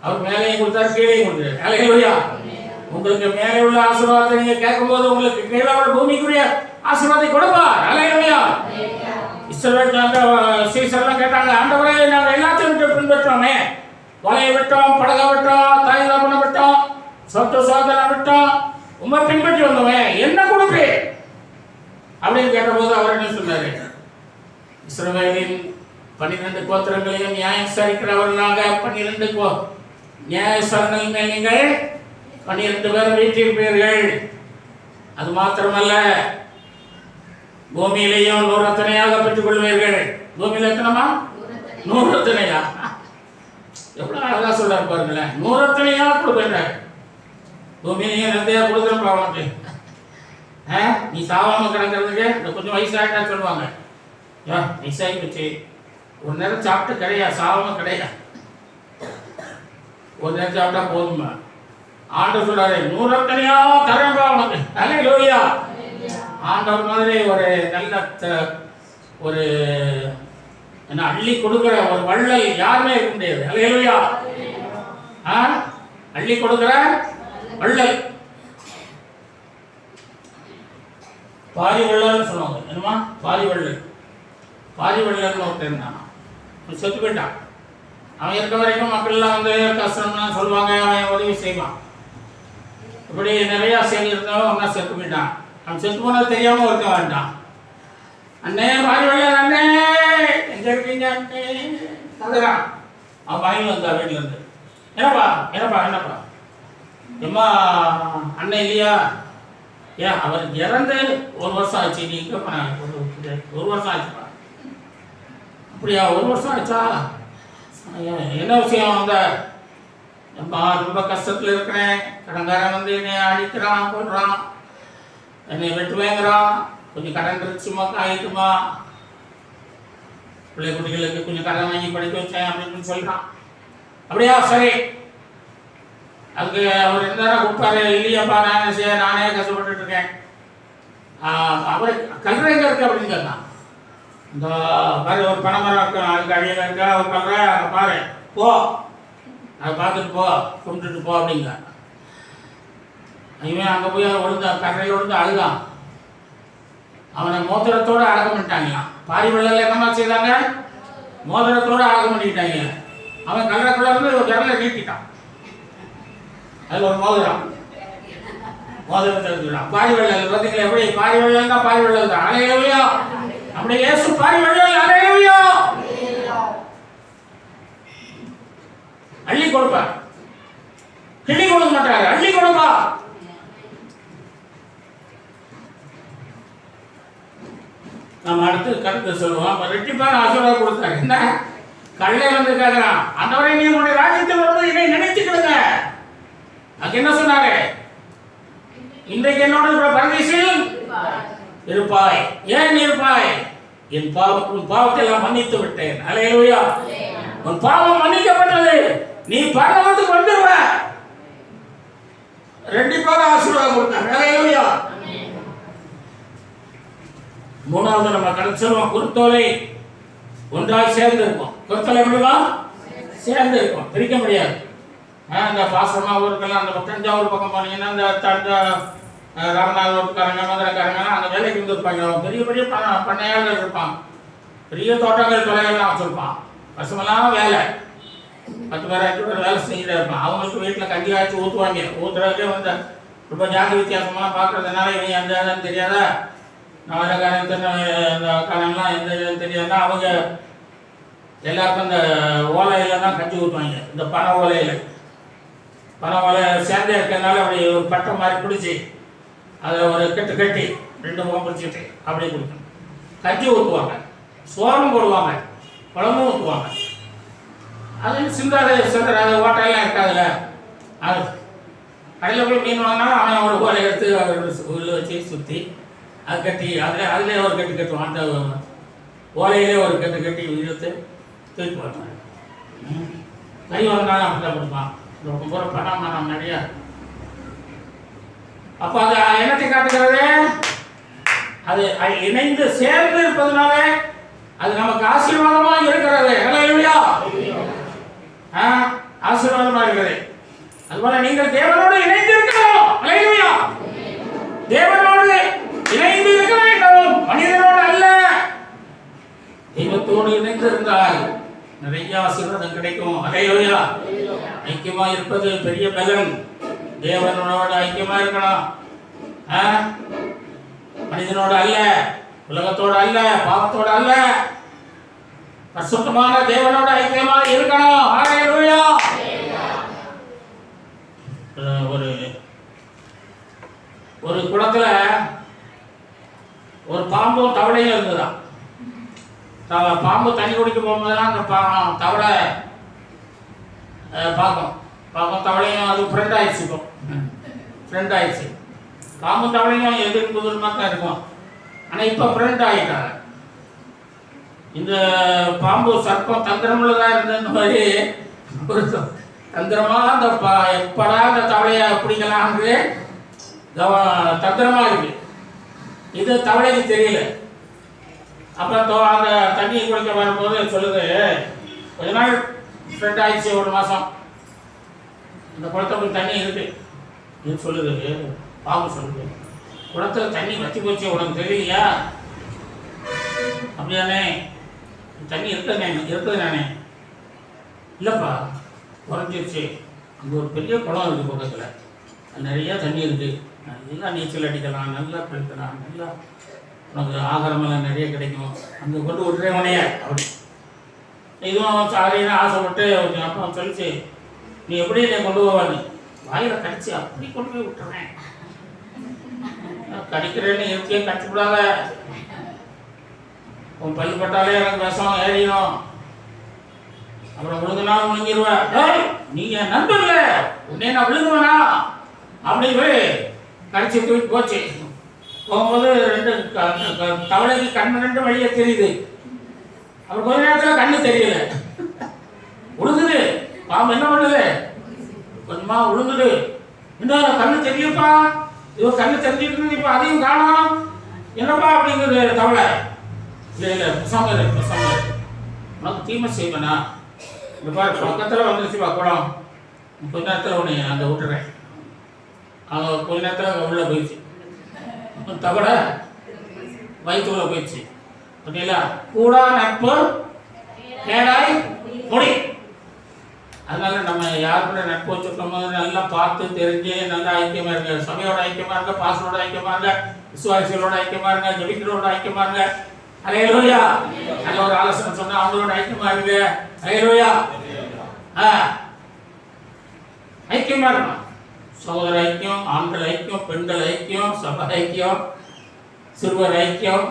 அவர் மேலேயும் கொடுத்தாரு, கீழேயும் கொடுத்தாரு. அல்லேலூயா. உங்களுக்கு மேலே உள்ள ஆசீர்வாதத்தை நீங்க கேட்கும்போது உங்களுக்கு கீழே உள்ள பூமிக்குரிய ஆசீர்வாதத்தை கொடுப்பார். அல்லேலூயா. இஸ்ரவேல் சீசர்லாம் கேட்டாங்க, ஆண்டவரே நாங்கள் எல்லாத்தையும் விட்டு பின்பற்றோமே, வலையை விட்டோம், படகை விட்டோம், தாய் தகப்பனை விட்டோம், சொத்து சோதனை விட்டோம், உண்மை பின்பற்றி வந்தோமே, என்ன கொடுப்பே அப்படின்னு கேட்டபோது அவர் என்ன சொன்னாரு? இஸ்ரவேலின் 12 கோத்திரங்களையும் நியாயம் விசாரிக்கிறவர்களாக 12 நியாயஸ்தர்கள் மேல் நீங்கள் 12 பேர் வீட்டிருப்பீர்கள். அது மாத்திரமல்ல, பூமியிலேயும் 100 ரத்தனையாக பெற்றுக் கொள்வீர்கள். பூமியில எத்தனமா? 100 ரத்தனையா? எவ்வளவு அழகா சொல்றாரு பாருங்களேன். 100 ரத்தனையா கொடுப்பேன். பூமியிலையும் ரத்தையா கொடுக்குறேன் பாவனுக்கு. நீ சாவாம கிடக்கிறதுக்கு இந்த கொஞ்சம் வயசாகிட்டா சொல்லுவாங்க, வயசாகி போச்சு, ஒரு நேரம் சாப்பிட்டு கிடையா, சாவாம கிடையா, ஒரு நேரம் சாப்பிட்டா போதுமா. ஆண்டவர் சொல்றாரு, 100 தனியா தரம்பா உனக்கு. அல்லேலூயா. ஆண்டவர் மாதிரி ஒரு நல்ல ஒரு என்ன அள்ளி கொடுக்குற ஒரு வள்ளல் யாருமே இருக்க முடியாது. அல்லேலூயா. அள்ளி கொடுக்குற வள்ளல், பாரி வள்ளல்னு சொல்லுவாங்க. என்னமா பாரி வள்ளல், பாரி வள்ளல்னு ஒருத்தர் இருந்தான், செத்து போயிட்டான். அவன் இருக்க வரைக்கும் மக்கள்லாம் வந்து கஷ்டம்லாம் சொல்லுவாங்க, அவன் உதவி செய்வான். இப்படி நிறையா செயல் இருந்தாலும் ஒன்றா செத்து போயிட்டான். அவன் செத்து போனது தெரியாமல் இருக்க வேண்டாம். அண்ணே பாரி வள்ளல், அண்ணே எங்க இருக்கீங்க அண்ணே அதுதான். அவன் வாங்கி வந்தா வீட்டில் இருந்து, என்னப்பா என்னப்பா என்னப்பா எம்மா அண்ணன் இல்லையா? ஏன் அவர் இறந்து 1 வருஷம் ஆச்சு, நீ இங்கே 1 வருஷம் ஆச்சுப்பா. அப்படியா, 1 வருஷம் ஆச்சா? என்ன விஷயம்? வந்த எம்மா ரொம்ப கஷ்டத்தில் இருக்கிறேன், கடன்காரன் வந்து என்னை அடிக்கிறான், கொள்றான், என்னை வெட்டுவேங்கிறான், கொஞ்சம் கடன் இருந்துச்சுமா, ஆயிட்டுமா, பிள்ளை குட்டிகளுக்கு கொஞ்சம் கடன் வாங்கி படிக்க வச்சேன் அப்படின்னு சொல்கிறான். அப்படியா, சரி. அதுக்கு அவர் இருந்தாரா கூப்பிட்டாரு. இல்லையாப்பா, நானே கஷ்டப்பட்டு இருக்கேன். அவர் கல்ற எங்க இருக்கு அப்படின்னு கேட்டான். இந்த மாதிரி ஒரு பனைமரம் இருக்கு, அதுக்கு அடியில் இருக்கா ஒரு கல்ற, பாரு போ, அதை பார்த்துட்டு போ, கும்பிட்டுட்டு போ அப்படிங்க. இவன் அங்கே போய் விழுந்த கரையில் விழுந்து அழுதான். அவனை மோதிரத்தோடு அடக்கம் பண்ணிட்டாங்களாம். பாரி வெள்ளல் என்னமா செய்தாங்க, மோதிரத்தோடு அடக்கம் பண்ணிக்கிட்டாங்க. அவன் கல்லறைக்குள்ள இருந்து ஒரு விரலை நீட்டிட்டான், அது ஒரு மோதிரம், மோதிரத்தை எடுத்துக்கிட்டான். பாரி வெள்ளல் பார்த்தீங்களா எப்படி? பாரி வெள்ளல் தான், பாரி வெள்ளல் தான். அல்லேலூயா. அப்படி இயேசு பாரி வெள்ளல். அல்லேலூயா. அள்ளி கொடுப்பார், கிள்ளி கொடுக்க மாட்டாரு, அள்ளி கொடுப்பா. நம்ம அடுத்து கருத்து சொல்லுவோம். ரெட்டிப்பான ஆசீர்வாதம் கொடுத்தாரு. என்ன கல்லை வந்து கேட்கிறான், ஆண்டவரே நீ உன்னுடைய ராஜ்யத்தில் வரும்போது என்னை நினைச்சுக்கிடுங்க. அதுக்கு என்ன சொன்னாரு? இன்றைக்கு என்னோட பரதேசில் இருப்பாய். ஏன் இருப்பாய்? என் பாவத்தை எல்லாம் மன்னித்து விட்டேன். அல்லேலூயா. உன் பாவம் மன்னிக்கப்பட்டது, நீ பரலோகத்துக்கு வந்துருவ. ரெட்டிப்பான ஆசீர்வாதம் கொடுத்தாரு. அல்லேலூயா. மூணாவது நம்ம கடற்செல்வம் குருத்தோலை ஒன்றாக சேர்ந்து இருக்கும். குருத்தோலை எப்படிவா சேர்ந்து இருக்கும், பிரிக்க முடியாது. இந்த பாசமா ஊருக்கெல்லாம் அந்த தஞ்சாவூர் பக்கம் போனீங்கன்னா இந்த ராமநாதபுரத்துக்காரங்க மதுரைக்காரங்க அந்த வேலைக்கு வந்துருப்பாங்க. பெரிய பெரிய பண்ணையாளர்கள் இருப்பான், பெரிய தோட்டங்கள் தொலைகள்லாம் வச்சுருப்பான். பசுமெல்லாம் வேலை 10 பேர் 8 பேர் வேலை செஞ்சுட்டே இருப்பான். அவங்களுக்கு வீட்டில் கஞ்சி காய்ச்சி ஊற்றுவாங்க. ஊற்றுறதுலேயே வந்து ரொம்ப ஜாதி வித்தியாசமெல்லாம் பார்க்குறதுனால இவங்க எந்த இதுன்னு தெரியாத நவரக்காரன் இந்த காரங்களாம் எந்த இதுன்னு தெரியாதுன்னா அவங்க எல்லாருக்கும் இந்த ஓலையில தான் கஞ்சி ஊற்றுவாங்க. இந்த பனை ஓலையில், பனை ஓலை சேர்ந்தே இருக்கிறதுனால அப்படி ஒரு பட்டை மாதிரி பிடிச்சி அதில் ஒரு கட்டு கட்டி 2 முகம் பிடிச்சிட்டு அப்படி கொடுக்கணும். கஞ்சி ஊற்றுவாங்க, சோறும் போடுவாங்க, குழம்பும் ஊற்றுவாங்க. அது சிந்தாத சிந்தர ஓட்டையெல்லாம் இருக்காதுல்ல. அது கடையில் போய் மீன் வாங்கினாலும் அவன் ஒரு ஓலை எடுத்து உள்ள வச்சு சுற்றி அது கட்டி அதிலே ஒரு கட்டு கட்டுவான். அந்த ஓலையிலே ஒரு கட்டு கட்டி இழுத்து தூக்கி போடுவாங்க. கை வாங்கினாலும் அப்படி தான் கொடுப்பான். ரொம்ப பணம் நிறையா. அப்போ அது என்னத்தை காட்டுகிறது? அது இணைந்து சேர்ந்து இருப்பதுனால அது நமக்கு ஆசீர்வாதமா இருக்கிறது. அல்லேலூயா. ஆசீர்வாதமா இருக்கிறது. அதுபோல நீங்கள் தேவனோடு இணைந்து இருக்கணும். அல்லேலூயா. தேவனோடு இணைந்து இருக்க வேண்டும், மனிதனோடு அல்ல. தெய்வத்தோடு இணைந்து இருந்தால் நிறைய ஆசீர்வாதம் கிடைக்கும். அல்லேலூயா. ஐக்கியமா இருப்பது பெரிய பலன். தேவனோட ஐக்கியமா இருக்கணும். மனிதனோடு அல்ல, உலகத்தோடு அல்ல, பாவத்தோடு அல்ல, பரிசுத்தமான தேவனோட ஐக்கியமா இருக்கணும். அல்லேலூயா. ஒரு குளத்துல ஒரு பாம்பும் தவளையும் இருந்ததுதான். பாம்பு தண்ணி குடிக்க போகும்போதெல்லாம் அந்த தவளை பார்க்கும். தவளையும் அது ஃப்ரெண்ட் ஆயிடுச்சு. இப்போ ஃப்ரெண்ட் ஆயிடுச்சு. பாம்பும் தவளையும் எதிர்ப்பு புதிரமாக தான் இருக்கும். ஆனால் இப்போ ஃப்ரெண்ட் ஆகிட்டாங்க. இந்த பாம்பு சர்ப்பம் தந்திரமுள்ளதாக இருந்த மாதிரி ஒரு தந்திரமாக அந்த எப்படா அந்த தவளையை பிடிக்கலான்னு தந்திரமாக இருக்கு. இது தவளைக்கு தெரியல. அப்புறம் அந்த தண்ணியை குடிக்க வரும்போது சொல்லுது, கொஞ்ச நாள் ஃப்ரெண்ட் ஆயிடுச்சு, ஒரு மாதம் இந்த குளத்துக்கு தண்ணி இருக்கு. இது சொல்லுது, பாம்பு சொல்லுது, குளத்துல தண்ணி வற்றி போச்சு, உனக்கு தெரியலையா? அப்படியானே, தண்ணி இருக்குது நானே. இல்லைப்பா, குறைஞ்சிருச்சு. அங்கே ஒரு பெரிய குளம் இருக்குது பக்கத்தில், அது நிறையா தண்ணி இருக்குது, நல்லா நீச்சல் அடிக்கலாம், நல்லா குளிக்கலாம், நல்லா உனக்கு ஆகாரமெல்லாம் நிறைய கிடைக்கும், அங்கே கொண்டு விட்டுறேன் உனைய அப்படி. இதுவும் சாரின்னு ஆசைப்பட்டு அப்புறம் சொல்லிச்சு, நீ எப்படி என்னை கொண்டு போவான்னு வாயில் கடிச்சு அப்படி கொண்டு போய் விட்டுறேன். கடிக்கிறேன்னு இருக்கே, கடிச்சு விடாத, உன் பல்லு பட்டாலே எனக்கு விஷம் ஏறிடும், அப்புறம் விழுதுனாலும் விழுங்கிடுவேன். நீங்க நண்பர்ல உன்னே நான் விழுங்குவேனா அப்படின்னு போய் கடிச்சு தூக்கி போச்சு. போகும்போது ரெண்டு தவளைக்கு கண்ணு ரெண்டு வழியே தெரியுது. அப்புறம் கொஞ்ச நேரத்தில் கண்ணு தெரியல, விழுங்குது. பாம்பு என்ன பண்ணுது, கொஞ்சமா விழுங்குது. இன்னும் கண்ணு தெரியலப்பா, இது கண்ணு தெரிஞ்சுட்டு இப்போ அதையும் காணோம், என்னப்பா அப்படிங்குது தவளை. இல்லை இல்லை பசங்க உனக்கு தீமை செய்வேனா, இந்த பாரு பக்கத்தில் வந்துருச்சுப்பா குளம், கொஞ்ச நேரத்தில் உன்னை அங்கே விட்டுறேன். அவங்க கொஞ்ச நேரத்தில் அங்கே உள்ளே போயிடுச்சு. தவளை வயிற்றுக்குள்ள போயிடுச்சு. ஓகேங்களா? கூடா நட்பு கேடாய் முடி. அதனால நம்ம யார் கூட நட்பு வச்சுருக்கோம் போது நல்லா பார்த்து தெரிஞ்சு நல்லா ஐக்கியமாக இருங்க. சபையோட ஐக்கியமாக இருங்க, பாசனோட ஐக்கியமாக இருங்க, விசுவாசிகளோட ஐக்கியமாக இருங்க, ஜெபிக்கிறோட ஐக்கியமாக இருங்க. அல்லேலூயா. நல்ல ஒரு ஆலோசனை சொன்னா அவங்களோட ஐக்கியமா இருங்க. அல்லேலூயா. ஐக்கியமா இருக்கணும். சகோதர ஐக்கியம், ஆண்கள் ஐக்கியம், பெண்கள் ஐக்கியம், சபை ஐக்கியம், சிறுவர் ஐக்கியம்,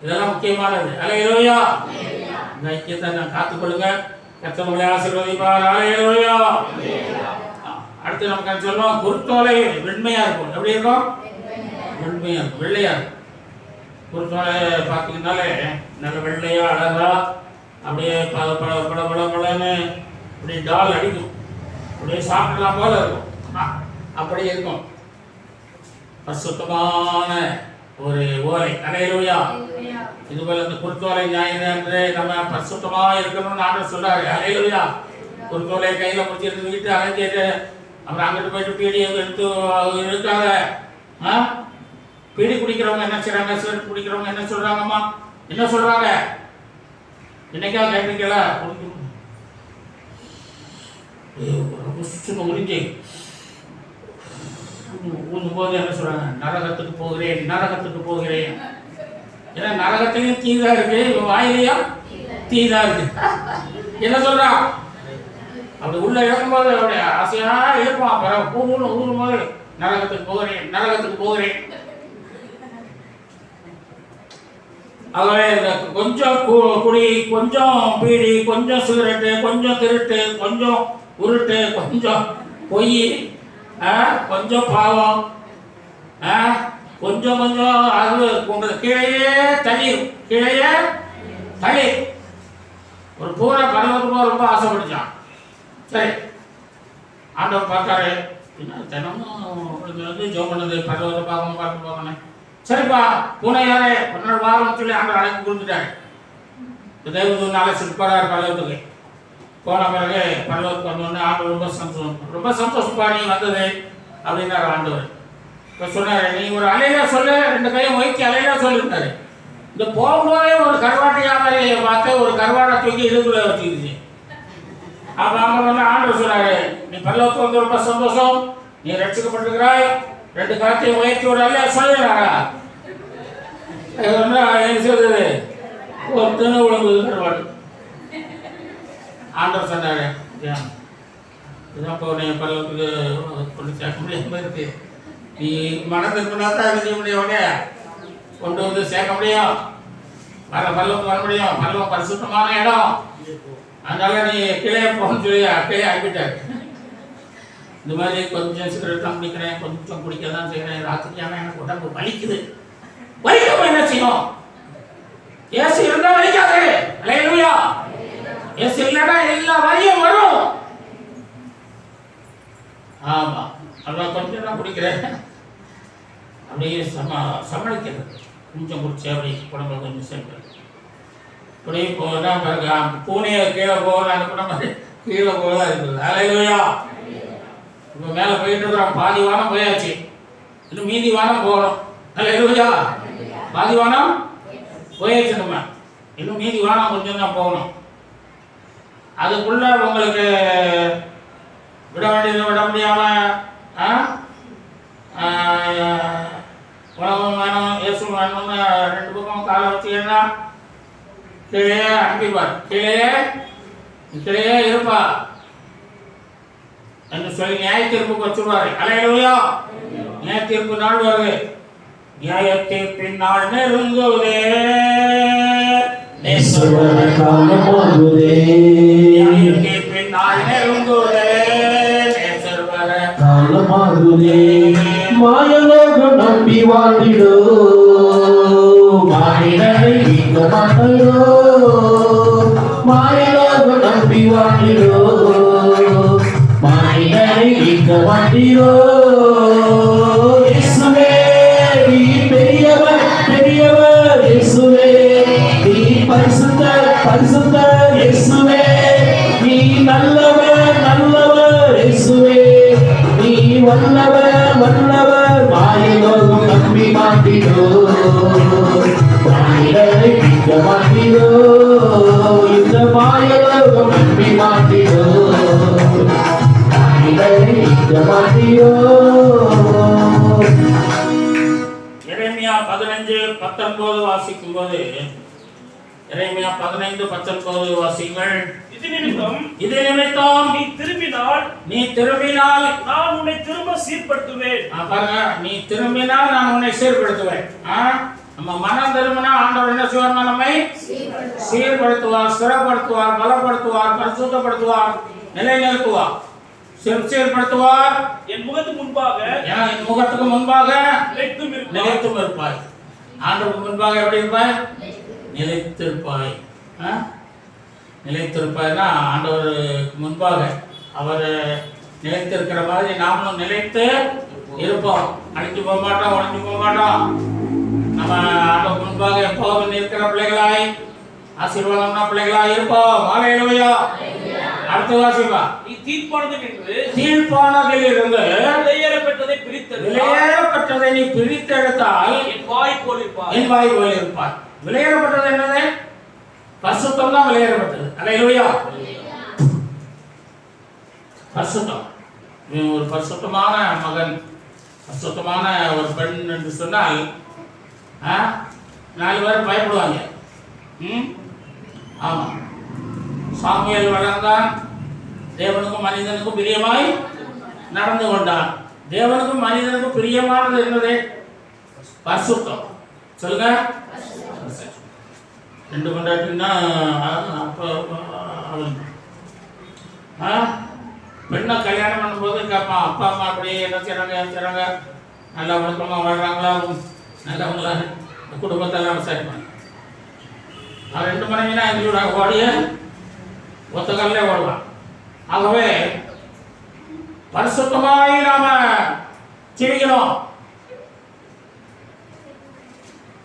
இதெல்லாம் முக்கியமானது. அல்லேலூயா. இந்த ஐக்கியத்தை நான் காத்துக்கொள்ளுங்க. கர்த்தர் உங்களை ஆசீர்வதிப்பார். அல்லேலூயா. அடுத்து நமக்கு சொல்லுவோம், குருத்தோலை வெண்மையா இருக்கும். எப்படி இருக்கும்? வெண்மையா இருக்கும், வெள்ளையா இருக்கும். குருத்தோலை பார்த்தீங்கன்னாலே நல்ல வெள்ளையா அழகா அப்படியே பட பட பட பட படன்னு அப்படி டால் அடிக்கும், அப்படியே சாப்பிடலாம் போல இருக்கும், அப்படி இருக்கும். பரிசுத்தமான ஒரு ஓலை. அல்லேலூயா. இதுபோல இந்த குருத்தோலை ஞாயிறு அன்று நம்ம பரிசுத்தமா இருக்கணும்னு ஆண்டவர் சொல்றாரு. அல்லேலூயா. குருத்தோலை கையில முடிச்சிருந்து வீட்டு அரைஞ்சிட்டு அப்புறம் அங்கிட்டு போயிட்டு பீடி எடுத்து இருக்காங்க. பீடி குடிக்கிறவங்க என்ன செய்றாங்க, சிகரெட் குடிக்கிறவங்க என்ன சொல்றாங்கம்மா, என்ன சொல்றாங்க? என்னைக்கா கேட்டீங்களா? முடிஞ்சு ஊதும் போது என்ன சொல்றாங்க? நரகத்துக்கு போகிறேன், நரகத்துக்கு போகிறேன். ஏன்னா நரகத்திலையும் தீதா இருக்கு, வாயிலையும் தீதா இருக்கு. என்ன சொல்றான்? அப்படி உள்ள இழக்கும்போது அவருடைய ஆசையா இருப்பான். அப்புறம் பூன்னு ஊதும் போது நரகத்துக்கு போகிறேன், நரகத்துக்கு போகிறேன். ஆகவே இந்த கொஞ்சம் குடி, கொஞ்சம் பீடி, கொஞ்சம் சிகரெட்டு, கொஞ்சம் திருட்டு, கொஞ்சம் உருட்டு, கொஞ்சம் பொய், கொஞ்சம் பாவம், கொஞ்சம் கொஞ்சம் அது உங்களுக்கு கீழே தண்ணீர், கீழே தண்ணீர். ஒரு பூனை பரவத்துக்கு ரொம்ப ஆசைப்பட்டுச்சான். சரி, ஆண்டவர் பார்த்தாரு, தினமும் ஜோம் பண்ணது பரவத்தை பார்க்கணும் பார்க்க போகணும். சரிப்பா பூனை யாரே ஒரு வாரம் சொல்லி ஆண்டவர் அழைப்பு கொடுத்துட்டாரு. தெய்வதூர் நாளை சிற்பாரார் பரவத்துக்கு போன பிறகு பரவத்துக்கு வந்தோடனே ஆண்டவர் ரொம்ப சந்தோஷப்பா நீ வந்தது அப்படின்னாரு ஆண்டவர். இப்போ சொன்னாரு, நீ ஒரு அலையில சொல்லு, ரெண்டு கையும் வைத்து அலையில சொல்லிருந்தாரு. இந்த போகும்போதே ஒரு கருவாட்டையாமரையை பார்த்து ஒரு கருவாடை தூக்கி இடுக்குள்ள வச்சுக்கிச்சு. அப்போ அவங்க வந்து ஆண்டவர் சொன்னாரு, நீ பரலோகத்துக்கு வந்து ரொம்ப சந்தோஷம், நீ ரட்சிக்கப்பட்டிருக்கிறாய், ரெண்டு காத்தையும் உயர்த்தி ஒரு அல்ல சொல்லுறாங்க. என்ன சொல்றது, ஒரு தின உழவு கருவாடு. ஆண்டவர் சொன்னாரு, இதான் இப்போ நீ பரலோகத்துக்கு கொண்டு சேர்க்க முடியாம இருக்கு, நீ மனதிற்குனா தான் இது செய்ய முடியும், கொண்டு வந்து சேர்க்க முடியும், பரலோகத்துக்கு வர முடியும். பரலோகம் பரிசுத்தமான இடம், அதனால நீ கீழே போகணும்னு சொல்லி கீழே அனுப்பிட்டாரு. இந்த மாதிரி கொஞ்சம் சிகரெட்லாம் குடிக்கிறேன், கொஞ்சம் குடிக்க தான் செய்கிறேன், ராத்திரியான எனக்கு உடம்பு வலிக்குது. வலிக்காம என்ன செய்யும்? இயேசு இருந்தா வலிக்காது. அல்லேலூயா. இயேசு இல்லைன்னா எல்லா வலியும் வரும். ஆமா, அதான் கொஞ்சம் தான் குடிக்கிறேன், அப்படியே சமாளிக்கிறது. கொஞ்சம் குடிச்சு அப்படி உடம்புல கொஞ்சம் சேர்ந்து அப்படியே போனால் பாருங்க, பூனையை கீழே போகலாம் அனுப்பின மாதிரி கீழே போகலாம் இருக்குது. அல்லேலூயா. இப்போ மேலே போயிட்டு இருக்கிறோம், பாதி வானம் போயாச்சு, இன்னும் மீதி வானம் போகணும். அல்லேலூயா. பாதி வானம் போயாச்சு, நம்ம இன்னும் மீதி வானம் கொஞ்சம் தான் போகணும். அதுக்குள்ள உங்களுக்கு விட வேண்டியது விட முடியாம உலகம் வேணும், இயேசு வேணும்னு ரெண்டு பக்கம் காலை வச்சீங்கன்னா கீழே அனுப்பிப்பார். கீழே இருப்பா என்று சொல்லி நியாய தீர்ப்புக்கு வச்சுருவாரு. அல்லேலூயா. நியாய தீர்ப்பு நாள் வருது. நியாய தீர்ப்பின் நாள் நெருங்குவதே, நியாய தீர்ப்பின் நாள் நெருங்குவதே, மாயலோகம் நம்பி வாழ்ந்திடோ, மாயினரை நீக்க மாட்டோ. மாயலோகம் நம்பி வாழ்ந்திடோ, மாயினரை நீக்க மாட்டீரோ. இயேசுவே நீ பெரியவர், பெரியவர். இயேசுவே நீ பரிசுத்தர், பரிசுத்தர். இயேசுவே நீ நல்லவர், நல்லவர். இயேசுவே நீ வல்லவர், வல்லவர். மாயலோகம் நம்பி மாட்டிடோ, மாயினரை நீக்க மாட்டிடோ. இந்த மாயலோகம் நம்பி மாட்டிடோ, மாயினரை நீக்க மாட்டிடோ. எரேமியா 15:19 வாசிக்கும் போது, எரேமியா 15:19 வாசிங்கள். இது நிமித்தம் நீ திரும்பினால் நான் உன்னை திரும்ப சீர்படுத்துவேன். பாருங்க, நீ திரும்பினால் நான் உன்னை சீர்படுத்துவேன். நம்ம மனம் திரும்பினா ஆண்டவர் என்ன செய்வார்? நம்மை சீர்படுத்துவார், ஸ்திரப்படுத்துவார், பலப்படுத்துவார், பரிசுத்தப்படுத்துவார், நிலைநிறுத்துவார், சீர்படுத்துவார். என் முகத்துக்கு முன்பாக, என் முகத்துக்கு முன்பாக நிலைத்தும் இருப்பாய். ஆண்டவருக்கு முன்பாக எப்படி இருப்பாய்? நிலைத்திருப்பாய். நிலைத்திருப்பாய்னா ஆண்டவருக்கு முன்பாக அவர் நிலைத்திருக்கிற மாதிரி நாமளும் நிலைத்து இருப்போம். அழிஞ்சு போக மாட்டோம், உடஞ்சு போக மாட்டோம். நம்ம ஆண்டவருக்கு முன்பாக எப்போதும் இருக்கிற பிள்ளைகளாய், ஆசீர்வாதம்னா பிள்ளைகளாய் இருப்போம். அல்லேலூயா. அடுத்த வாசிப்பா. நீ தீர்ப்பானதில் இருந்து வெளியேறப்பட்டதை நீ பிரித்தெடுத்தால் என் வாய் போல் இருப்பாய். வெளியேறப்பட்டது என்னது? பரிசுத்தம் தான் வெளியேறப்பட்டது. அல்லேலூயா. பரிசுத்தம். ஒரு பரிசுத்தமான மகன், பரிசுத்தமான ஒரு பெண் என்று சொன்னால் 4 பேர் பயப்படுவாங்க. ஆமா. சாமுவேல் வளர்ந்தான், தேவனுக்கும் மனிதனுக்கும் பிரியமாய் நடந்து கொண்டான். தேவனுக்கும் மனிதனுக்கும் பிரியமானது என்னது? பரிசுத்தம். சொல்லுங்க. 2 கொண்டாட்டினா பெண்ணை கல்யாணம் பண்ணும்போது கேட்பான், அப்பா அம்மா அப்படியே என்ன செய்கிறாங்க, நல்லா ஒழுக்கமாக வாழ்கிறாங்களா, நல்லவங்களா, குடும்பத்தெல்லாம் விசாரிப்பாங்க. 2 மனைவினா எங்களோட ஓடிய ஒத்த கல்லே ஓடுவான். ஆகவே பரிசுத்தமாய் நாம ஜீவிக்கணும்.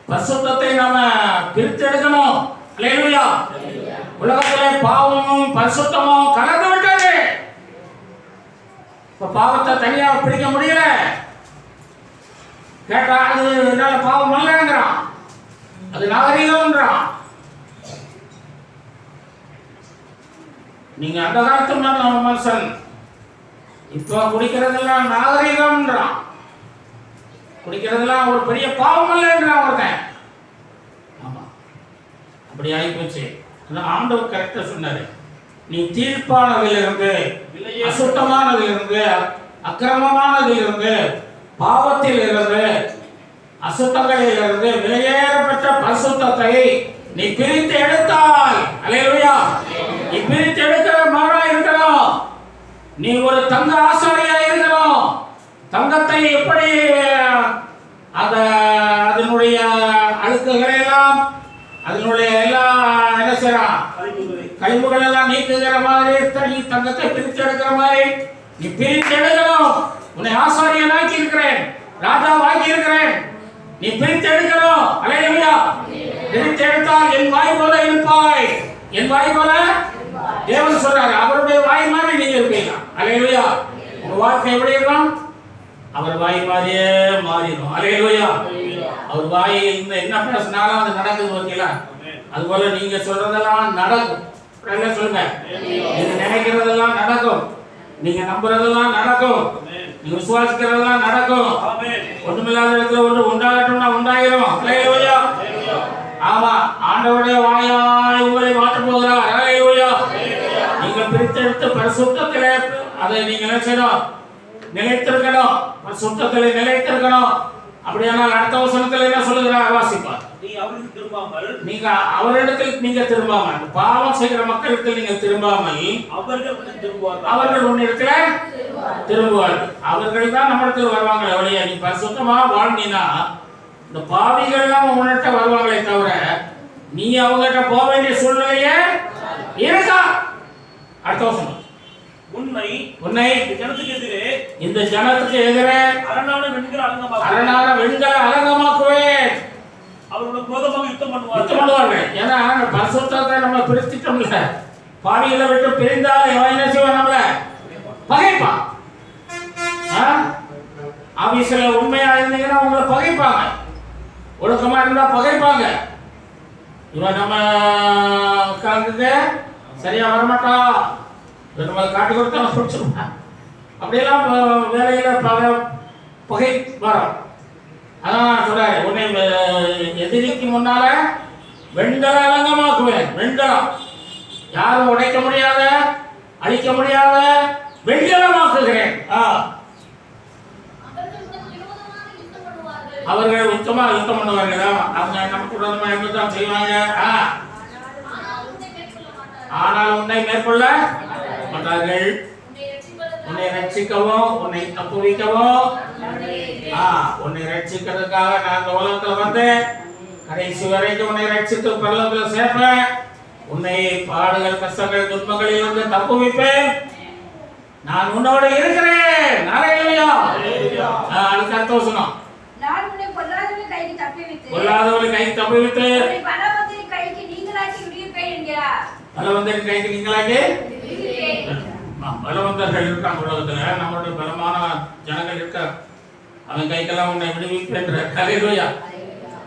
பரிசுத்தத்தை நாம பிரித்தெடுக்கணும். அல்லேலூயா. உலகத்திலே பாவமும் பரிசுத்தமும் கலந்து விட்டது. இப்ப பாவத்தை தனியா பிடிக்க முடியல. கேட்டா அது என்னால பாவம் அல்லங்கிறான், அது நாகரீகம்ன்றான். நீங்க அந்த காலத்து மனுஷன், இப்போ குடிக்கிறதெல்லாம் நாகரீகம்ன்றான். குடிக்கிறதெல்லாம் ஒரு பெரிய பாவம் இல்லைன்றான் ஒருத்தன். ஆமா, அப்படி ஆகிப்போச்சு. ஆண்டவர் கரெக்டா சொன்னாரு, நீ தீர்ப்பானதிலிருந்து, அசுத்தமானதிலிருந்து, அக்கிரமமானதிலிருந்து, பாவத்தில் இருந்து, அசுத்தங்களில் இருந்து வெளியேறப்பட்ட பரிசுத்தத்தை நீ பிரித்து எடுத்தாய். அல்லேலூயா. நீ பிரித்து எடுக்கிற மாறா இருக்கணும். நீ ஒரு தங்க ஆசாரியா தங்கத்தை எப்படி அந்த அதனுடைய அழுக்குகளை எல்லாம் அதனுடைய எல்லா என்ன செய்யறான் கழிவுகள் எல்லாம் நீக்குகிற மாதிரி தங்கத்தை பிரித்து எடுக்கிற மாதிரி நீ பிரித்து எடுக்கணும். உன்னை ஆசாரியனாக்கி இருக்கிறேன், ராஜாவாக்கி இருக்கிறேன், நீ பிரித்து எடுக்கணும். அல்லேலூயா. பிரித்து எடுத்தால் என் வாய் போல இருப்பாய். என் வாய் போல தேவன் சொல்றாரு, அவருடைய வாய் மாதிரி நீங்க இருப்பீங்க. அல்லேலூயா. உங்க வாழ்க்கை எப்படி இருக்கும்? அவர் வாய் மாதிரியே மாறிடும். அல்லேலூயா. அவர் வாய் என்ன பேசினாலும் அது நடக்குது. ஓகேங்களா? அது போல நீங்க சொல்றதெல்லாம் நடக்கும். சொல்லுங்க, நீங்க நினைக்கிறதெல்லாம் நடக்கும், நீங்க நம்புறதெல்லாம் நடக்கும், நீங்க விசுவாசிக்கிறதெல்லாம் நடக்கும். ஒண்ணுமில்லாத இடத்துல ஒன்று உண்டாகட்டும்னா உண்டாயிரும். அல்லேலூயா. ஆமா, ஆண்டவருடைய வாயாய் உங்களை மாற்ற போகிறார். அல்லேலூயா. நீங்க பிரித்தெடுத்து பரிசுத்தத்திலே அதை நீங்க நினைச்சணும், நிலைத்திருக்கணும். பரிசுத்தத்திலே நிலைத்திருக்கணும். அப்படியானால் அடுத்த வசனத்தில் என்ன சொல்லுகிறார்? வாசிப்பார். நீங்க அவரிடத்தில் நீங்க திரும்பாமல், பாவம் செய்கிற மக்களிடத்தில் நீங்க திரும்பாமல் அவர்கள் உன்னிடத்துல திரும்புவார்கள். அவர்கள் தான் நம்மிடத்தில் வருவாங்க. வழியா நீ பரிசுத்தமா வாழ்ந்தீனா இந்த பாவிகள் எல்லாம் உன்னிட்ட வருவாங்களே தவிர நீ அவங்ககிட்ட போக வேண்டிய சூழ்நிலையே இருக்கா? அடுத்த வசனம். உன்னை இந்த ஜனத்துக்கு எதிரே அரணான வெண்கல அலங்கமாக்குவேன். யுத்தம் பண்ணுவாங்க. ஏன்னா பரிசுத்தத்தை நம்ம பிரித்துட்டோம்ல, பாவிகளை விட்டு பிரிந்தால் என்ன செய்வான்? நம்மள பகைப்பான். ஆபீஸ்ல உண்மையா இருந்தீங்கன்னா உங்களை பகைப்பாங்க, ஒழுக்கமா இருந்தா பகைப்பாங்க. இவன் நம்ம கலந்துக்கு சரியா வரமாட்டா, நம்ம காட்டி கொடுத்தா பிடிச்சிருப்பான். அப்படியெல்லாம் வேலையில பகை வரும். அதான் சொல்றாரு, உன்னை எதிரிக்கு முன்னால வெண்கல அலங்கமாக்குவேன். வெண்கலம் யாரும் உடைக்க முடியாத, அழிக்க முடியாத வெண்கலமாக்குகிறேன். அவர்கள் உத்தமா யுத்தம் பண்ணுவார்கள். அவங்க நமக்கு விரோதமா தான் செய்வாங்க. ஆனால் உன்னை மேற்கொள்ள மாட்டார்கள். உன்னை ரட்சிக்கவும் உன்னை தப்புவிக்கவும் உன்னை ரட்சிக்கிறதுக்காக நான் இந்த உலகத்துல வந்தேன். கடைசி வரைக்கும் உன்னை ரட்சித்து பரலோகத்துல சேர்ப்பேன். உன்னை பாடுகள் கஷ்டங்கள் துன்பங்களில் இருந்து தப்புவிப்பேன். நான் உன்னோட இருக்கிறேன். அல்லேலூயா. அதுக்கு அர்த்தம் சொன்னோம். நான் உன்னை பொல்லாதவர்கள் கைக்கு தப்புவித்து உன்னை பலவந்தரின் கைக்கு நீங்களாக்கி விடுவிப்பேன் என்கிறார். பலவந்தரின் கைக்கு நீங்களாக்கி பலவந்தர்கள் இருக்காங்க உலகத்துல. நம்மளுடைய பலமான ஜனங்கள் இருக்காங்க. அவன் கைக்கெல்லாம் உன்னை விடுவிப்பேன். அல்லேலூயா.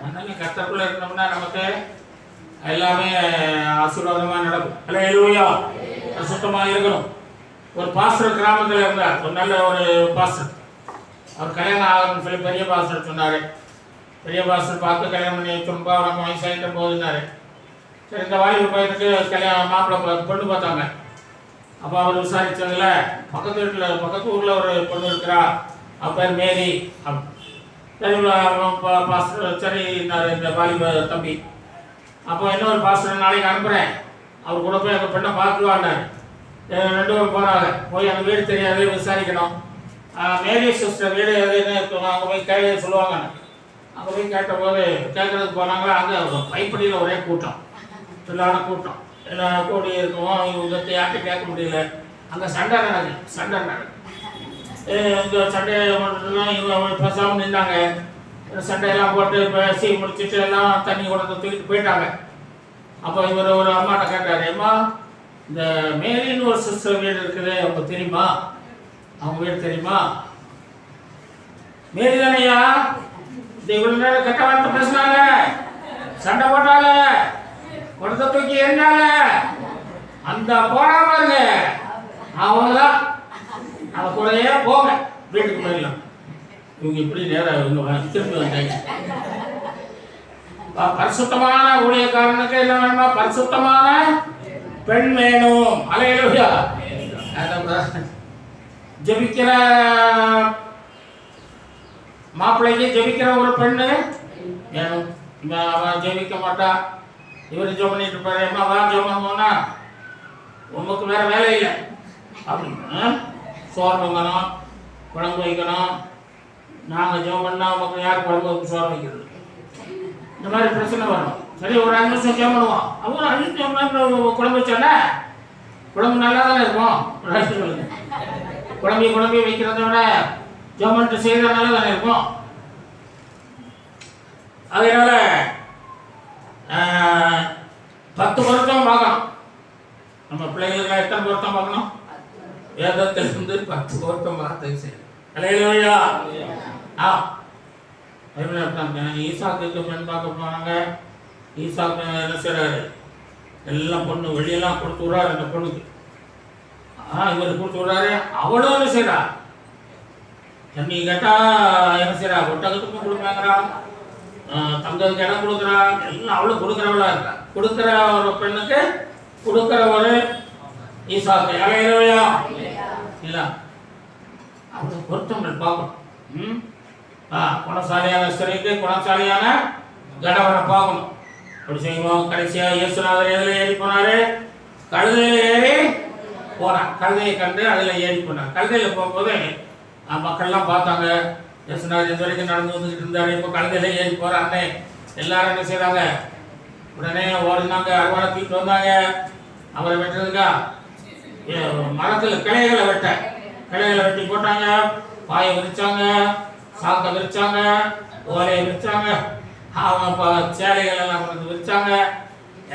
அதனால கர்த்தருக்குள்ள இருக்கணும்னா நமக்கு எல்லாமே ஆசீர்வாதமா நடக்கும். அல்லேலூயா. சுத்தமா இருக்கணும். ஒரு பாஸ்டர் கிராமத்தில் இருந்தார். ஒரு நல்ல ஒரு பாஸ்டர். அவர் கல்யாணம் ஆகணும்னு சொல்லி பெரிய பாஸ்டர் சொன்னாரு. பெரிய பாஸ்டர் பார்த்து கல்யாணம் பண்ணி வைக்கணும்பா, உனக்கு வயசாகிட்ட போகுதுன்னாரு. சரி, இந்த வாய்ப்பு பையனுக்கு கல்யாணம் மாப்பிள்ளை பொண்ணு பார்த்தாங்க. அப்போ அவர் விசாரிச்சதுல பக்கத்து ஊரில் ஒரு பொண்ணு இருக்கிறா, அவ பேர் மேரி. சரி பாஸ்டர் சரின்னாரு இந்த வாலிப தம்பி. அப்போ இன்னொரு பாஸ்டர் நாளைக்கு அனுப்புகிறேன், அவர் கூட போய் அந்த பெண்ணை பார்த்துவாண்டாரு. 2 பேரும் போகிறாங்க. போய் அந்த வீடு தெரியாது, விசாரிக்கணும். மேரி சிஸ்டர் வீடு எதுன்னு அங்கே போய் கேள்வி சொல்லுவாங்க. அங்கே போய் கேட்டபோது கேட்கறதுக்கு போனாங்களா, அங்கே பைப்படியில் ஒரே கூட்டம், எல்லான கூட்டம், எல்லாம் கூடி இருக்கவும் இவங்க யார்கிட்ட கேட்க முடியல. அங்கே சண்டை நடக்குது. இந்த சண்டையை இவங்க பேசாமல் நின்றாங்க. சண்டையெல்லாம் போட்டு பேசி முடிச்சுட்டு எல்லாம் தண்ணி கொண்டு தூக்கிட்டு போயிட்டாங்க. அப்போ இவர் ஒரு அம்மாட்ட கேட்டார், அம்மா இந்த மேரின்னு ஒரு சிஸ்டர் வீடு இருக்குது, அவங்க தெரியுமா? அவங்க வீடு தெரியுமா? மேரி தானையா? இந்த இவ்வளோ நேரம் கெட்ட வார்த்தை பேசினாங்க, சண்டை போட்டாங்க, கொடுத்த தூக்கி எரிஞ்சாங்க, அந்த போனா பாருங்க அவங்கதான். அவ கூடயே போங்க வீட்டுக்கு போயிடலாம். இவங்க இப்படி நேரம் இவங்க திரும்பி வந்தாங்க. பரிசுத்தமான ஊழியக்காரனுக்கு என்ன வேணுமா? பரிசுத்தமான பெண் வேணும். அல்லேலூயா. ஜெபிக்கிற மாப்பிள்ளைக்கு ஜெபிக்கிற ஒரு பெண்ணு வேணும். அவன் ஜெபிக்க மாட்டா, இவர் ஜெபம் பண்ணிட்டு இருப்பாரு. அம்மா வா ஜெபம் போனா உமக்கு வேற வேலை இல்லை அப்படின்னு சோறு வைக்கணும், குழம்பு வைக்கணும், நாங்கள் ஜெபம் பண்ணால் மக்கள் யார் குழம்பு சோறு வைக்கிறது, இந்த மாதிரி பிரச்சனை வரும். சரி ஒரு 5 நிமிஷம் ஜெபம் பண்ணுவோம், அவங்க 5 நிமிஷம் குழம்பு வச்சோன்னா குழம்பு நல்லா தானே இருக்கும். ஒரு 5 நிமிஷம் குழம்பி வைக்கிறத விட ஜெபம் பண்ணிட்டு செய்தால் நல்லா தானே இருக்கும். அதனால 10 பொருத்தம் பார்க்கணும். நம்ம பிள்ளைங்களுக்கு எத்தனை பொருத்தம் பார்க்கணும்? வேதத்திலிருந்து 10 பொருத்தம் பார்த்து சரி. அல்லேலூயா. ஈசாக்குக்கு பெண் பார்க்க போனாங்க. ஈசாக்கு என்ன செய்றாரு? எல்லாம் பொண்ணு வெளியெல்லாம் கொடுத்து விடுறாரு அந்த பொண்ணுக்கு. இவர் கொடுத்து விடுறாரு. அவளும் என்ன செய்றா? தண்ணி கேட்டா என்ன செய்றா? ஒட்டகத்துக்கும் கொடுப்பாங்கிறா, தங்கத்துக்கு இடம் கொடுக்குறா, எல்லாம் அவளும் கொடுக்குறவளா இருக்கா. கொடுக்குற ஒரு பெண்ணுக்கு கொடுக்குற ஒரு ஈசாக்கு. அல்லேலூயா. இல்ல அவளுக்கு பொருத்தங்கள் பார்க்கணும். குணசாலியான ஸ்திரீக்கு குணசாலியான கணவனை பார்க்கணும். அப்படி செய்வோம். கடைசியா இயேசுநாதர் எதில் ஏறி போனாரு? கழுதையில ஏறி போனார். கழுதையை கண்டு அதில் ஏறி போனார். கழுதையில் போகும்போது மக்கள்லாம் பார்த்தாங்க. இயேசுநாதர் இது வரைக்கும் நடந்து வந்துக்கிட்டு இருந்தாரு, இப்போ கழுதையில ஏறி போறாருன்னு எல்லாரும் என்ன செய்றாங்க? உடனே ஓடினாங்க, அறுவாடை தூக்கிட்டு வந்தாங்க. அவரை வெட்டுறதுக்கா மரத்தில் கிளைகளை வெட்டி போட்டாங்க. பாயை விரிச்சாங்க, சாக்கை விரிச்சாங்க, ஓலையை விரிச்சாங்க, அவங்க சேலைகள் எல்லாம் கொண்டு விரிச்சாங்க.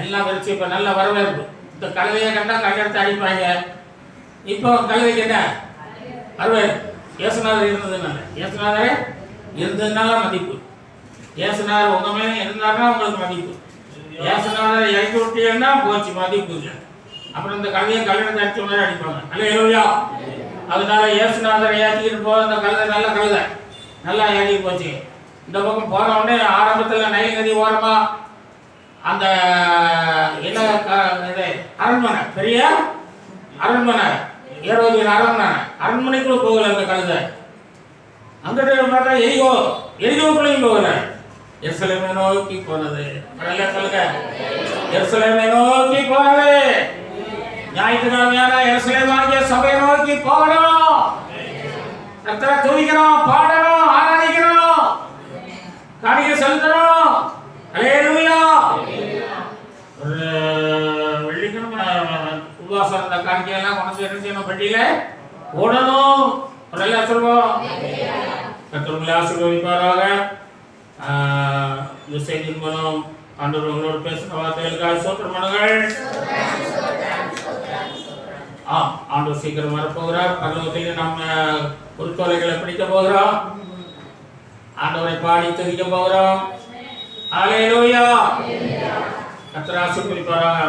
எல்லாம் விரிச்சு இப்போ நல்ல வரவேற்பு. இந்த கழுதையை கண்டா கல்லெடுத்து அடிப்பாங்க. இப்போ கழுதைக்கு என்ன வரவேற்பு? இயேசுநாதர் இருந்ததுனால மதிப்பு. இயேசுநாதர் உங்க மேலே இருந்தாருன்னா உங்களுக்கு மதிப்பு. இயேசுநாதரை இறக்கி விட்டீங்கன்னா போச்சு, மதிப்பு இல்லை. அப்புறம் இந்த கழுதையை கல்லெடுத்து அடிச்ச மாதிரி அடிப்பாங்க. அல்லேலூயா. அதனால இயேசுநாதரை ஏற்றிக்கிட்டு போக அந்த கழுதை நல்ல கழுதை நல்லா ஏறி போச்சு. இந்த பக்கம் போன உடனே ஆரம்பத்தில் நைல் நதி ஓரமா அந்த என்ன அரண்மனை, பெரிய அரண்மனை, ஏரோதின் அரண்மனைக்குள்ள போகல அந்த கழுதை. அங்கிட்ட பார்த்தா எரிகோக்குள்ளையும் போகல, எருசலேமை நோக்கி போனது. சொல்லுங்க, எருசலேமை நோக்கி போனது. ஞாயிற்றுக்கிழமையான எருசலேமாகிய சபையை நோக்கி போகணும். கர்த்தரை துதிக்கணும், பாடணும், ஆராதிக்கணும், காணிக்கை செலுத்தணும். அல்லேலூயா. ஒரு வெள்ளிக்கிழமை உபவாசம் இருந்த காணிக்கையெல்லாம் கொண்டு என்ன செய்யணும்? பட்டியல ஓடணும். எல்லாம் சொல்வோம். கர்த்தர் ஆசீர்வதிப்பாராக. இந்த செய்தியின் மூலம் ஆண்டவர் உங்களோடு பேசின வார்த்தைகளுக்காக ஸ்தோத்திரம் பண்ணுங்கள். ஆண்டவர் சீக்கிரம் வரப்போகிறார். பரலோகத்திலே நம்ம பொறுத்தோலைகளை பிடிக்க போகிறோம். ஆண்டவரை பாடி துதிக்க போகிறோம். அல்லேலூயா. கர்த்தர் ஆசீர்வதிப்பாராக.